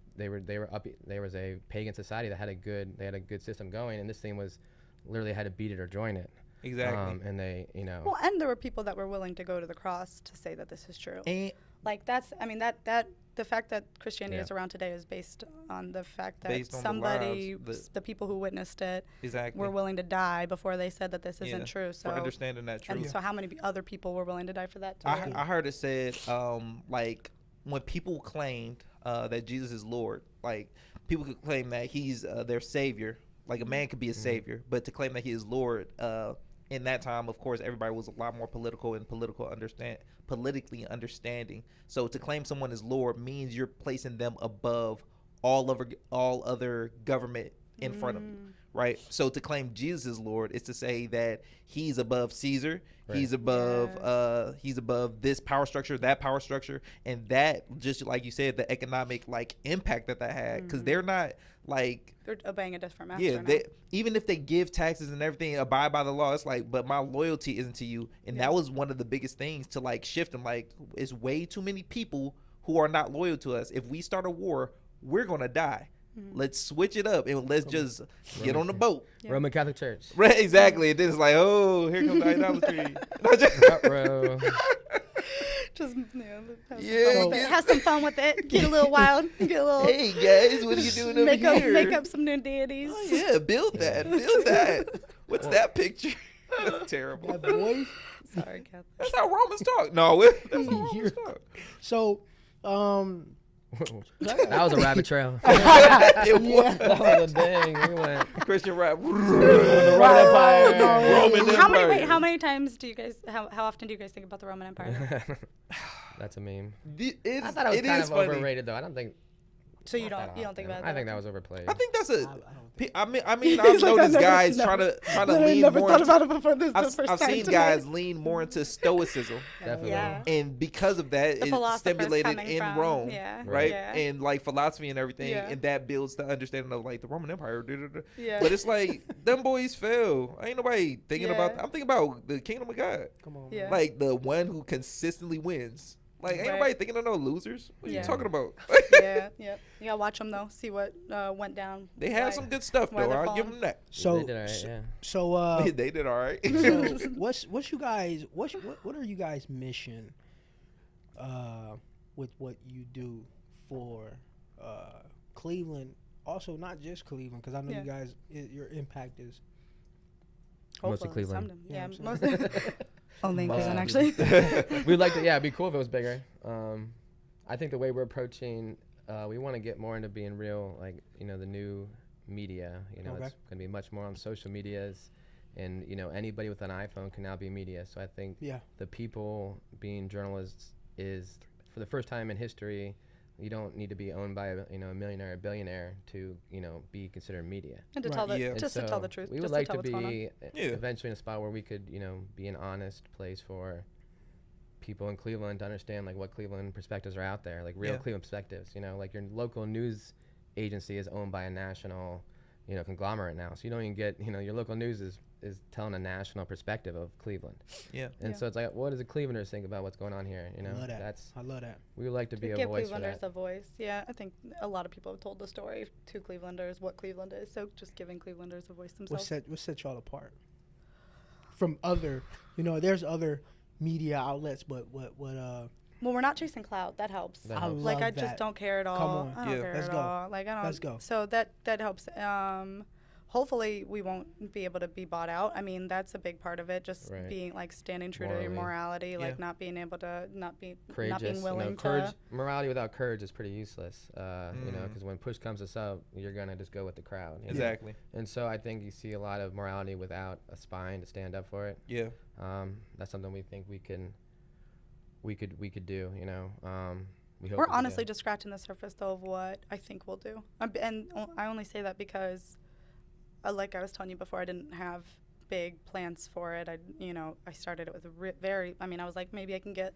up. There was a pagan society that had a good system going, and this thing was literally had to beat it or join it. Exactly. And they, you know. Well, and there were people that were willing to go to the cross to say that this is true. And Like that's, I mean, that the fact that Christianity is around today is based on the fact that Based on the somebody, lives, the people who witnessed it, exactly. were willing to die before they said that this isn't true. So for understanding that truth. and so how many other people were willing to die for that too? I heard it said, like when people claimed that Jesus is Lord, like people could claim that He's their Savior. Like a man could be a Savior, but to claim that He is Lord, in that time, of course, everybody was a lot more political and politically understanding. So to claim someone is Lord means you're placing them above all other government in front of you, right? So to claim Jesus is Lord is to say that He's above Caesar, He's above He's above this power structure, that power structure, and that, just like you said, the economic like impact that had, because they're not like, they're obeying a different master. yeah, now. even if they give taxes and everything, abide by the law, it's like, but my loyalty isn't to you. And that was one of the biggest things to like shift them. Like, it's way too many people who are not loyal to us. If we start a war, we're gonna die. Let's switch it up and let's just get on the boat. Roman Catholic Church. Right, exactly. And then it's like, oh, here comes the idolatry. Ruh-roh. Just Yeah, have some fun with it. Get a little wild. Get a little. hey guys, what are you doing over here? Make up some new deities. Oh, yeah, build that. What's that picture? That's terrible. That voice. Sorry, Catholic. That's how Romans talk. No, that's how Romans talk. So, That was a rabbit trail. It was. That was a dang. We went. Christian rap. The Roman Empire. Roman Empire. How many times do you guys? How often do you guys think about the Roman Empire? That's a meme. It's, I thought it was kind of funny. overrated though. I don't think. So you not don't that think often. about it? I think that was overplayed. I think that's a. don't think- I mean, He's I've like, noticed I guys never- trying to I lean never more. thought about it before this. I've seen guys lean more into stoicism, Definitely. Yeah. and because of that, The it's philosophers stimulated coming in from- Rome, yeah, right? yeah. And like philosophy and everything, Yeah. and that builds the understanding of like the Roman Empire. Yeah. But it's like them boys fell. Ain't nobody thinking about. Yeah. I'm thinking about the kingdom of God, Come on. Yeah. man. like the one who consistently wins. Like ain't Right. nobody thinking of no losers. What are Yeah. you talking about? Yeah, yep. You gotta watch them though. See what went down. They had why- some good stuff why though. they're I'll give falling. them that. So They did all right, yeah. so They did all right. so what's you guys what are you guys' mission with what you do for Cleveland? Also, not just Cleveland, because I know Yeah. you guys your impact is Mostly Hopefully, Cleveland. some- You Yeah, know what I'm mostly. Only in Cleveland, Mostly. actually. We'd like to, yeah, it'd be cool if it was bigger. I think the way we're approaching, we want to get more into being real, like, the new media. Okay. It's going to be much more on social medias. And, anybody with an iPhone can now be media. So I think yeah. the people being journalists is, for the first time in history, you don't need to be owned by a millionaire or billionaire to, be considered media. And to Right. tell the Yeah. And just to so tell the truth. We just would like tell to what's going on. be Yeah. eventually in a spot where we could, be an honest place for people in Cleveland to understand like what Cleveland perspectives are out there, like real Yeah. Cleveland perspectives. Like your local news agency is owned by a national, conglomerate now, so you don't even get, your local news is telling a national perspective of Cleveland. Yeah. And Yeah. so it's like, what does the Clevelanders think about what's going on here? I love that. That's I love that. we would like to be a Give voice for Clevelanders that. a voice. Yeah, I think a lot of people have told the story to Clevelanders what Cleveland is. So just giving Clevelanders a voice themselves. What set y'all apart from other? There's other media outlets, but what Well, we're not chasing clout. That helps. That I helps. love I that. just don't care at all. Come on. I don't Yeah. care Let's at go. all. Like I don't. Let's go. So that helps. Hopefully we won't be able to be bought out. I mean, that's a big part of it. Just Right. being like standing true to your Morally. morality, like Yeah. not being able to not being Courageous, willing courage, to. morality without courage is pretty useless. Mm. Because when push comes to shove, you're gonna just go with the crowd. Exactly. And so I think you see a lot of morality without a spine to stand up for it. Yeah. That's something we think we could do. We hope We're we can honestly do. just scratching the surface though of what I think we'll do, I only say that because, like I was telling you before, I didn't have big plans for it. I started it with I was like, maybe I can get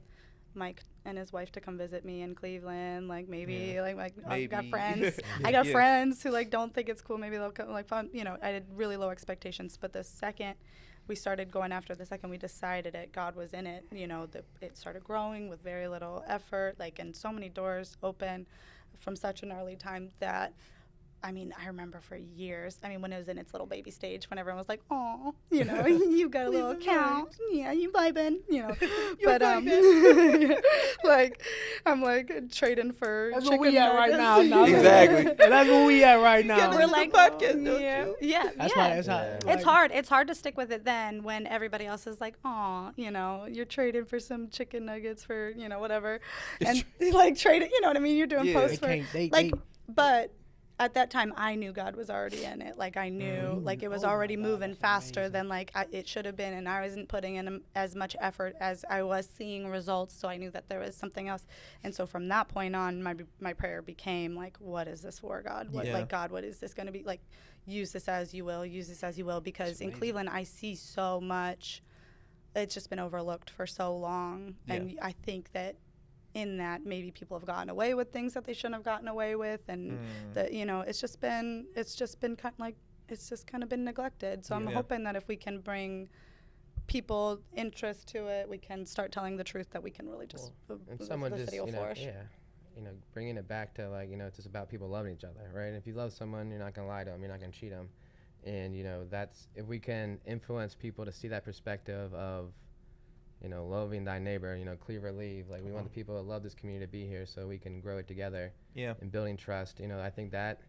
Mike and his wife to come visit me in Cleveland. Like maybe, I've got Maybe. friends. I got Yeah. friends who like don't think it's cool. Maybe they'll come. Like fun. I had really low expectations. But the second we started going after, the second we decided it, God was in it. It started growing with very little effort. And so many doors open from such an early time that. I remember for years, when it was in its little baby stage, when everyone was like, oh, you've got a little account. Yeah, you vibing, But, I'm like trading for That's chicken where we at right nuggets. now. Exactly. That's where we at right now. We're like, podcast, don't yeah, you? yeah, That's yeah. why. That's how. Yeah. It's like, hard. It's hard to stick with it then when everybody else is like, "Aw, you're trading for some chicken nuggets for, whatever," and like trading. You know what I mean? You're doing Yeah. posts They for can't- like, but at that time, I knew God was already in it. Like I knew, Mm. it was Oh my already God, moving that's faster amazing. than it should have been, and I wasn't putting in as much effort as I was seeing results. So I knew that there was something else, and so from that point on, my prayer became like, "What is this for, God? What, Yeah. God, what is this going to be like? Use this as you will. Use this as you will." Because in amazing. Cleveland, I see so much. It's just been overlooked for so long, and I think that. In that maybe people have gotten away with things that they shouldn't have gotten away with, and that it's just kind of been neglected. So I'm Yeah. hoping that if we can bring people interest to it, we can start telling the truth, that we can really just And someone the just, city will flourish. bringing it back to it's just about people loving each other, right? If you love someone, you're not gonna lie to them, you're not gonna cheat them, and that's if we can influence people to see that perspective of, loving thy neighbor, cleave or leave. Like we want the people that love this community to be here, so we can grow it together. Yeah. And building trust. I think that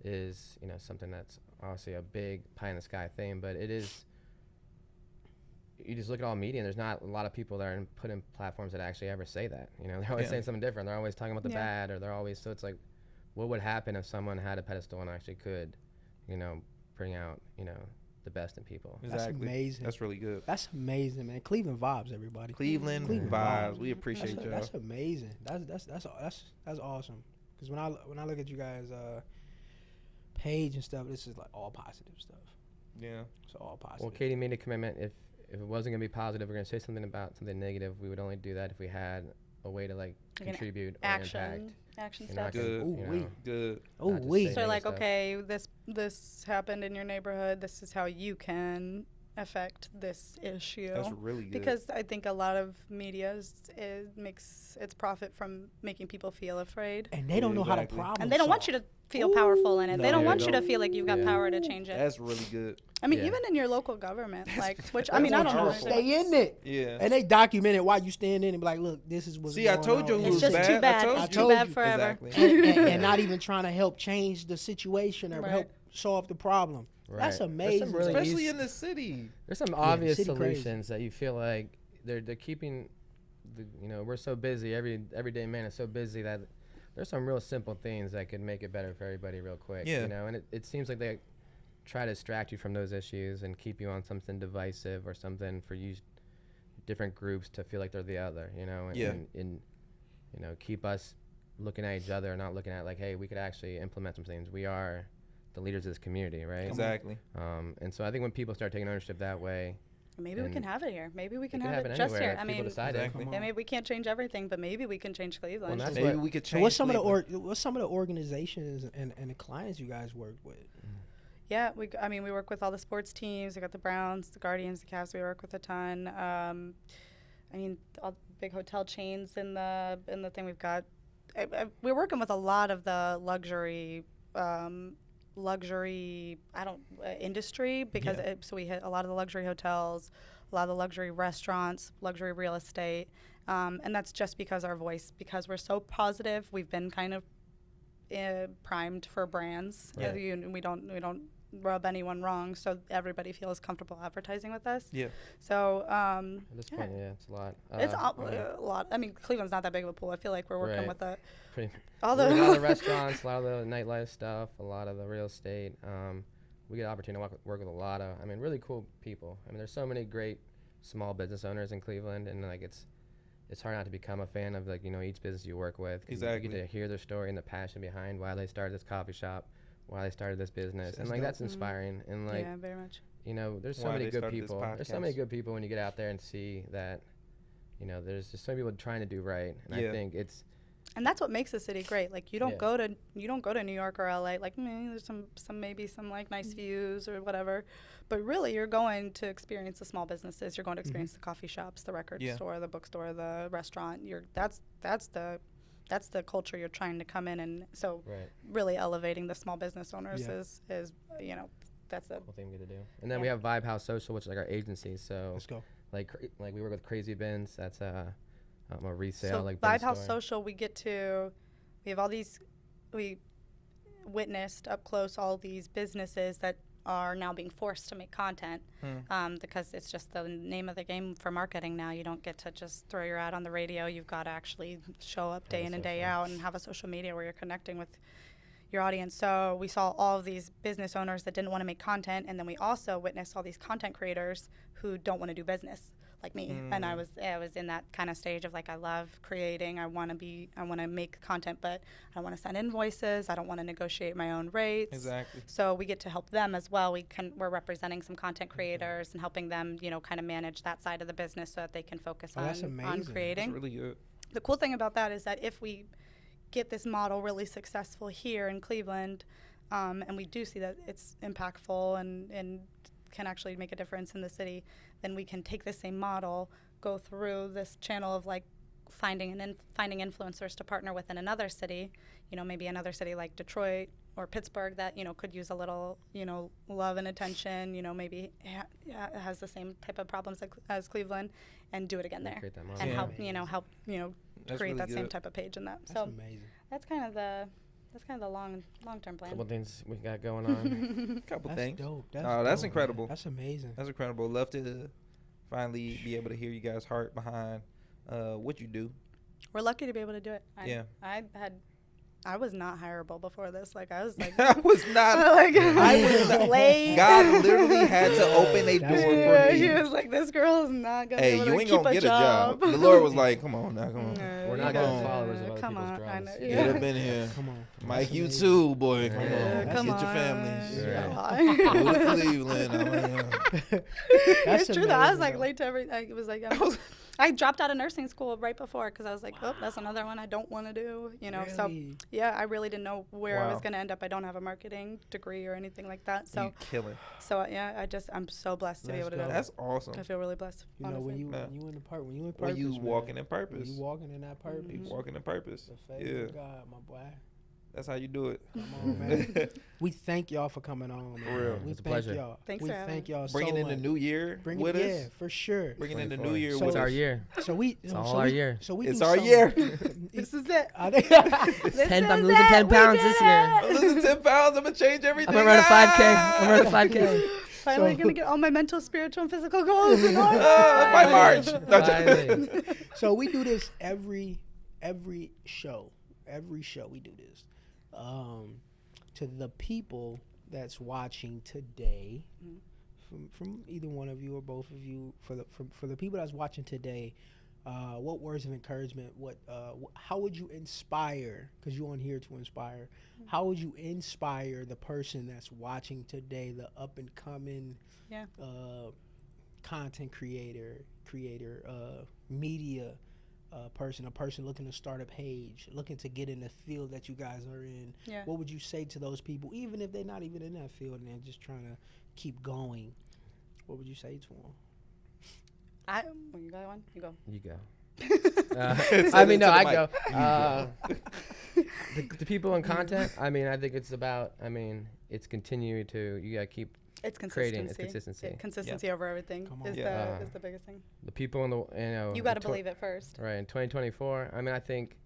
is something that's obviously a big pie in the sky thing, but it is. you just look at all media, and there's not a lot of people that are put in platforms that actually ever say that. You know, they're always saying something different. They're always talking about the bad, or they're always, so it's like, what would happen if someone had a pedestal and actually could, you know, bring out, you know, the best in people. Exactly. That's amazing. That's really good. That's amazing, man. Cleveland vibes, everybody. Cleveland vibes. We appreciate y'all. That's amazing. That's awesome. Because when I look at you guys' page and stuff, this is like all positive stuff. Yeah. So all positive. Well, Katie made a commitment. If it wasn't gonna be positive, we're gonna say something about something negative. We would only do that if we had a way to like contribute or impact. Action You're steps. not gonna, Good. you know, Good. Oh, not just we. say So negative like, stuff. okay, this happened in your neighborhood. This is how you can affect this issue. That's really good. Because I think a lot of media makes its profit from making people feel afraid. And they don't know how to Exactly. problem And they don't want you to feel powerful in it. No, they don't they want you to don't. feel like you've got Yeah. power to change it. That's really good. I mean, Yeah. even in your local government, like, which I that's mean, I don't know. powerful. Stay in it. Yeah. And they document it while you stand in and be like, look, this is what's See, I going told you on. who It's was just bad. too I bad. told It's you. too bad you. forever. Exactly. and not even trying to help change the situation or Right. help solve the problem. Right. That's There's some amazing. really Especially easy- in the city. There's some obvious city crazy. solutions that you feel like they're keeping. You know, we're so busy. Everyday man is so busy that there's some real simple things that could make it better for everybody real quick. Yeah. You know, and it seems like they try to distract you from those issues and keep you on something divisive or something for you different groups to feel like they're the other. You know, and, Yeah. and you know, keep us looking at each other and not looking at like, hey, we could actually implement some things. We are the leaders of this community, right? Exactly. And so I think when people start taking ownership that way, Maybe we can And have it here. Maybe we can it can have happen it just anywhere. here. I People mean, decide it. Exactly. yeah, maybe we can't change everything, but maybe we can change Cleveland. Well, that's Maybe what- we could So change. what's some Cleveland. of the organizations and the clients you guys work with? Yeah, I mean, we work with all the sports teams. We got the Browns, the Guardians, the Cavs. We work with a ton. I mean, all the big hotel chains in the thing we've got. We're working with a lot of the luxury industry because so we hit a lot of the luxury hotels, a lot of the luxury restaurants, luxury real estate, and that's just because because we're so positive. We've been kind of primed for brands. Yeah. We don't rub anyone wrong, so everybody feels comfortable advertising with us. Yeah. So at this point, yeah, it's a lot. it's a lot. I mean, Cleveland's not that big of a pool. I feel like we're working Right. with Pretty, all a lot of the the restaurants, a lot of the nightlife stuff, a lot of the real estate. We get the opportunity to work with a lot of, I mean, really cool people. I mean, there's so many great small business owners in Cleveland, and like it's hard not to become a fan of like, you know, each business you work with. 'Cause Exactly. You get to hear their story and the passion behind why they started this coffee shop, why they started this business, and That's like dope. that's inspiring. And like, yeah, very much. you know, there's so Why many they good started this people. There's so many podcast. good people when you get out there and see that, you know, there's just so many people trying to do right. And Yeah. I think it's And that's what makes the city great. Like you don't Yeah. go to New York or LA. Like there's some maybe some like nice views or whatever, but really you're going to experience the small businesses. You're going to experience the coffee shops, the record Yeah. store, the bookstore, the restaurant. That's the culture you're trying to come in, and so right. really elevating the small business owners Yeah. is you know that's the Cool thing we get to do. And then Yeah. we have Vibe House Social, which is like our agency. So Let's go. like we work with Crazy Bins. That's a resale So like Vibe bin House store. Social, we have all these, we witnessed up close all these businesses that are now being forced to make content because it's just the name of the game for marketing now. You don't get to just throw your ad on the radio. You've got to actually show up day in and day out and have a social media where you're connecting with your audience. So we saw all of these business owners that didn't want to make content, and then we also witnessed all these content creators who don't want to do business like me. And I was in that kind of stage of like, I love creating. I want to make content, but I want to send invoices. I don't want to negotiate my own rates. Exactly. So we get to help them as well. We're representing some content creators and helping them, you know, kind of manage that side of the business so that they can focus Oh, that's on amazing. creating. That's really good. The cool thing about that is that if we get this model really successful here in Cleveland, and we do see that it's impactful and can actually make a difference in the city, then we can take the same model, go through this channel of like finding influencers to partner with in another city, you know, maybe another city like Detroit or Pittsburgh that, you know, could use a little, you know, love and attention, you know, maybe has the same type of problems as Cleveland, and do it again there. Create that model. And Yeah. help That's create really that same good. type of page in that. That's So amazing. that's kind of the long-term plan. Couple things we got going on. Couple That's things. dope. Oh, that's dope, incredible. Man. That's amazing. That's incredible. Love to finally be able to hear you guys' heart behind what you do. We're lucky to be able to do it. Yeah. I was not hireable before this. Like, I was like, I was not. like, I was not. late. God literally had to open a door Yeah, for me. He was like, this girl is not gonna be Hey, able you to ain't keep gonna get a job. job. The Lord was like, come on now, come on. We're not Come good on. followers of other Come people's on, I drums. know. Get Yeah. up in here. Come on. Mike, you That's too, boy. Come Yeah. on. Come Get on. your families. Yeah. Go to Cleveland. It's true though. I was like amazing, late to everything. It was like I dropped out of nursing school right before because I was like, oh, that's another one I don't want to do. You know, so Really? yeah, I really didn't know where I was Wow. going to end up. I don't have a marketing degree or anything like that. So You killing. yeah, I'm so blessed to be Let's able to go. do That's it. awesome. I feel really blessed. You know, when honestly. you Yeah. when you in the part when you in When purpose, you man, walking in when purpose. you walking in that purpose, You walking in purpose. the favor Yeah. of God, my boy. That's how you do it. Come on, man. We thank y'all for coming on, man. For real. We It's a thank pleasure. y'all. Thanks we for having thank me. y'all Bringing so in the much. new year Bring with it, us. yeah, for sure. Bringing in the 24. new year So with It's our us. year. So we, It's so all we, our year. So we It's do our something- year. This is it. I think- This I'm is losing it. 10 We pounds did this year. it. I'm losing 10 pounds. I'm going to change everything. I'm gonna run a 5K. Ah! I'm running a 5K. Finally So- gonna get all my mental, spiritual, and physical goals in order. By March. Finally. so we do this every show. Every show we do this. To the people that's watching today, from either one of you or both of you, for the people that's watching today, what words of encouragement? How would you inspire? Because you're on here to inspire. How would you inspire the person that's watching today, the up and coming, Yeah. content creator, media person, a person looking to start a page, looking to get in the field that you guys are in? Yeah. What would you say to those people, even if they're not even in that field and they're just trying to keep going? What would you say to them? Well, you got one? You go. You go. Say I mean, it no, to the I go. mic. The people in content. I mean, I think it's about. I mean, it's continue to. You gotta keep It's creating. consistency. It's consistency. Yeah, consistency over everything Come on. is Yeah. is the biggest thing. The people in the. You know. You got to the believe it first. Right in 2024. I mean, I think.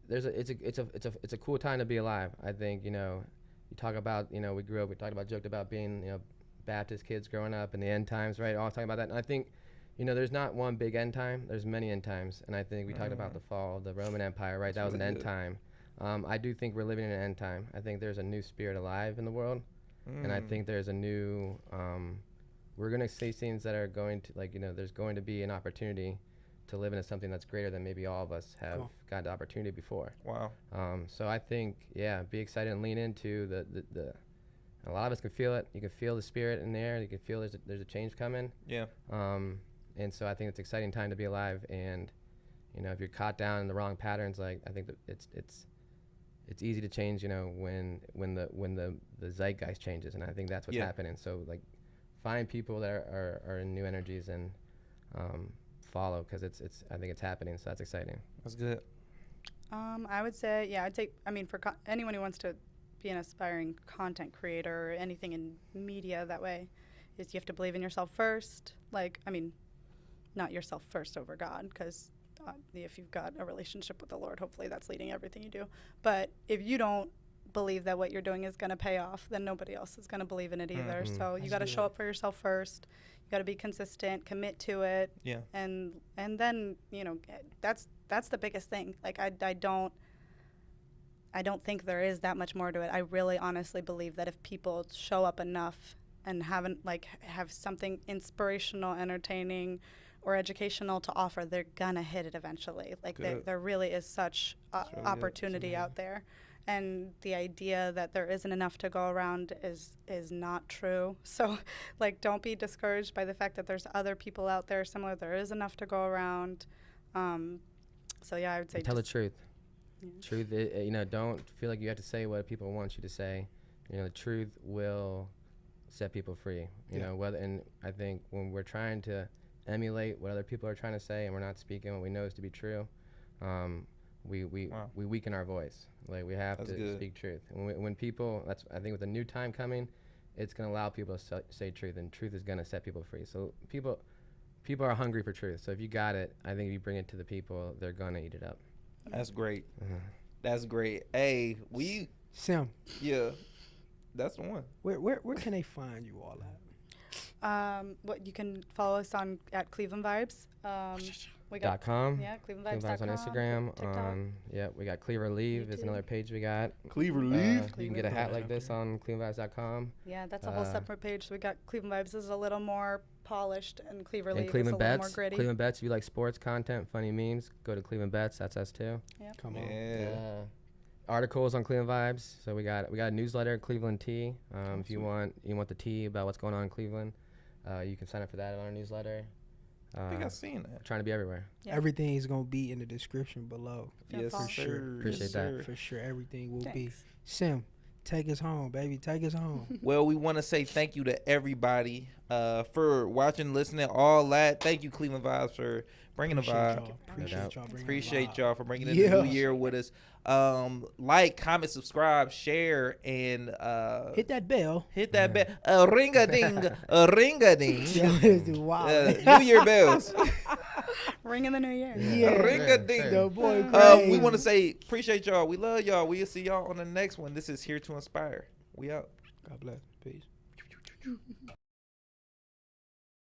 It's a cool time to be alive. I think, you know, you talk about, you know, we joked about being, you know, Baptist kids growing up in the end times, right? All talking about that. And I think, you know, there's not one big end time. There's many end times. And I think we talked about the fall of the Roman Empire, right? That was an really end good. time. I do think we're living in an end time. I think there's a new spirit alive in the world. And I think there's a new, we're going to see things that are going to, like, you know, there's going to be an opportunity to live into something that's greater than maybe all of us have Cool. got the opportunity before. Wow. So I think, yeah, be excited and lean into the a lot of us can feel it. You can feel the spirit in there. You can feel there's a change coming. Yeah. And so I think it's an exciting time to be alive. And, you know, if you're caught down in the wrong patterns, like, I think that it's easy to change, you know, when the zeitgeist changes. And I think that's what's Yeah. happening. So, like, find people that are in new energies and follow, because I think it's happening. So that's exciting. That's good. I would say, yeah, I'd take, I mean, for anyone who wants to be an aspiring content creator or anything in media that way, is you have to believe in yourself first. Like, I mean, not yourself first over God, because if you've got a relationship with the Lord, hopefully that's leading everything you do. But if you don't believe that what you're doing is going to pay off, then nobody else is going to believe in it either. Mhm. So you That's got to good. show up for yourself first. You got to be consistent, commit to it. Yeah. And then, you know, that's the biggest thing. Like, I don't think there is that much more to it. I really honestly believe that if people show up enough and have something inspirational, entertaining, or educational to offer, they're gonna hit it eventually. Like, there really is such really good. opportunity out there. And the idea that there isn't enough to go around is not true. So, like, don't be discouraged by the fact that there's other people out there similar. There is enough to go around. So yeah, I would say Tell the truth. Yeah. Truth, you know, don't feel like you have to say what people want you to say. You know, the truth will set people free. You know, and I think when we're trying to emulate what other people are trying to say and we're not speaking what we know is to be true, we weaken our voice. Like, we have to speak truth. And when people, I think with the new time coming, it's going to allow people to say truth, and truth is going to set people free. So people are hungry for truth. So if you got it, I think if you bring it to the people, they're going to eat it up. That's great. That's great. Hey, Sim, yeah, that's the one. where can they find you all at? What you can follow us on at Cleveland Vibes. We got .com. yeah, Cleveland ClevelandVibes.com. Vibes on Instagram. TikTok. We got Cleaver Leave is YouTube. another page we got. Cleaver You Leave. can get a hat like this on ClevelandVibes.com. Yeah, that's a whole separate page. So we got Cleveland Vibes is a little more polished, and Cleaver Leave And is a Cleveland little more Bets. gritty. Cleveland Bets, if you like sports content, funny memes, go to Cleveland Bets. That's us too. Come on. Yeah. Articles on Cleveland Vibes. So we got a newsletter, Cleveland Tea. If you want the tea about what's going on in Cleveland, you can sign up for that on our newsletter. I think I've seen that. We're trying to be everywhere. Yeah. Everything is gonna be in the description below. Yeah, Yes, for sure. sir. Appreciate Yes, that. sir. For sure, everything will be. Thanks. Sim, take us home, baby. Take us home. Well, we want to say thank you to everybody for watching, listening, all that. Thank you, Cleveland Vibes, for bringing the vibe. Y'all. Appreciate doubt. y'all. bringing the Appreciate vibe. y'all for bringing in Yeah. the new year with us. Like, comment, subscribe, share, and Hit that bell. hit that bell. A ring a ding, a ring a ding. Yo, this is wild. New Year bells. Ring in the new year. Yeah. Ring a ding. The boy We crazy. want to say appreciate y'all. We love y'all. We'll see y'all on the next one. This is Here to Inspire. We out. God bless. Peace.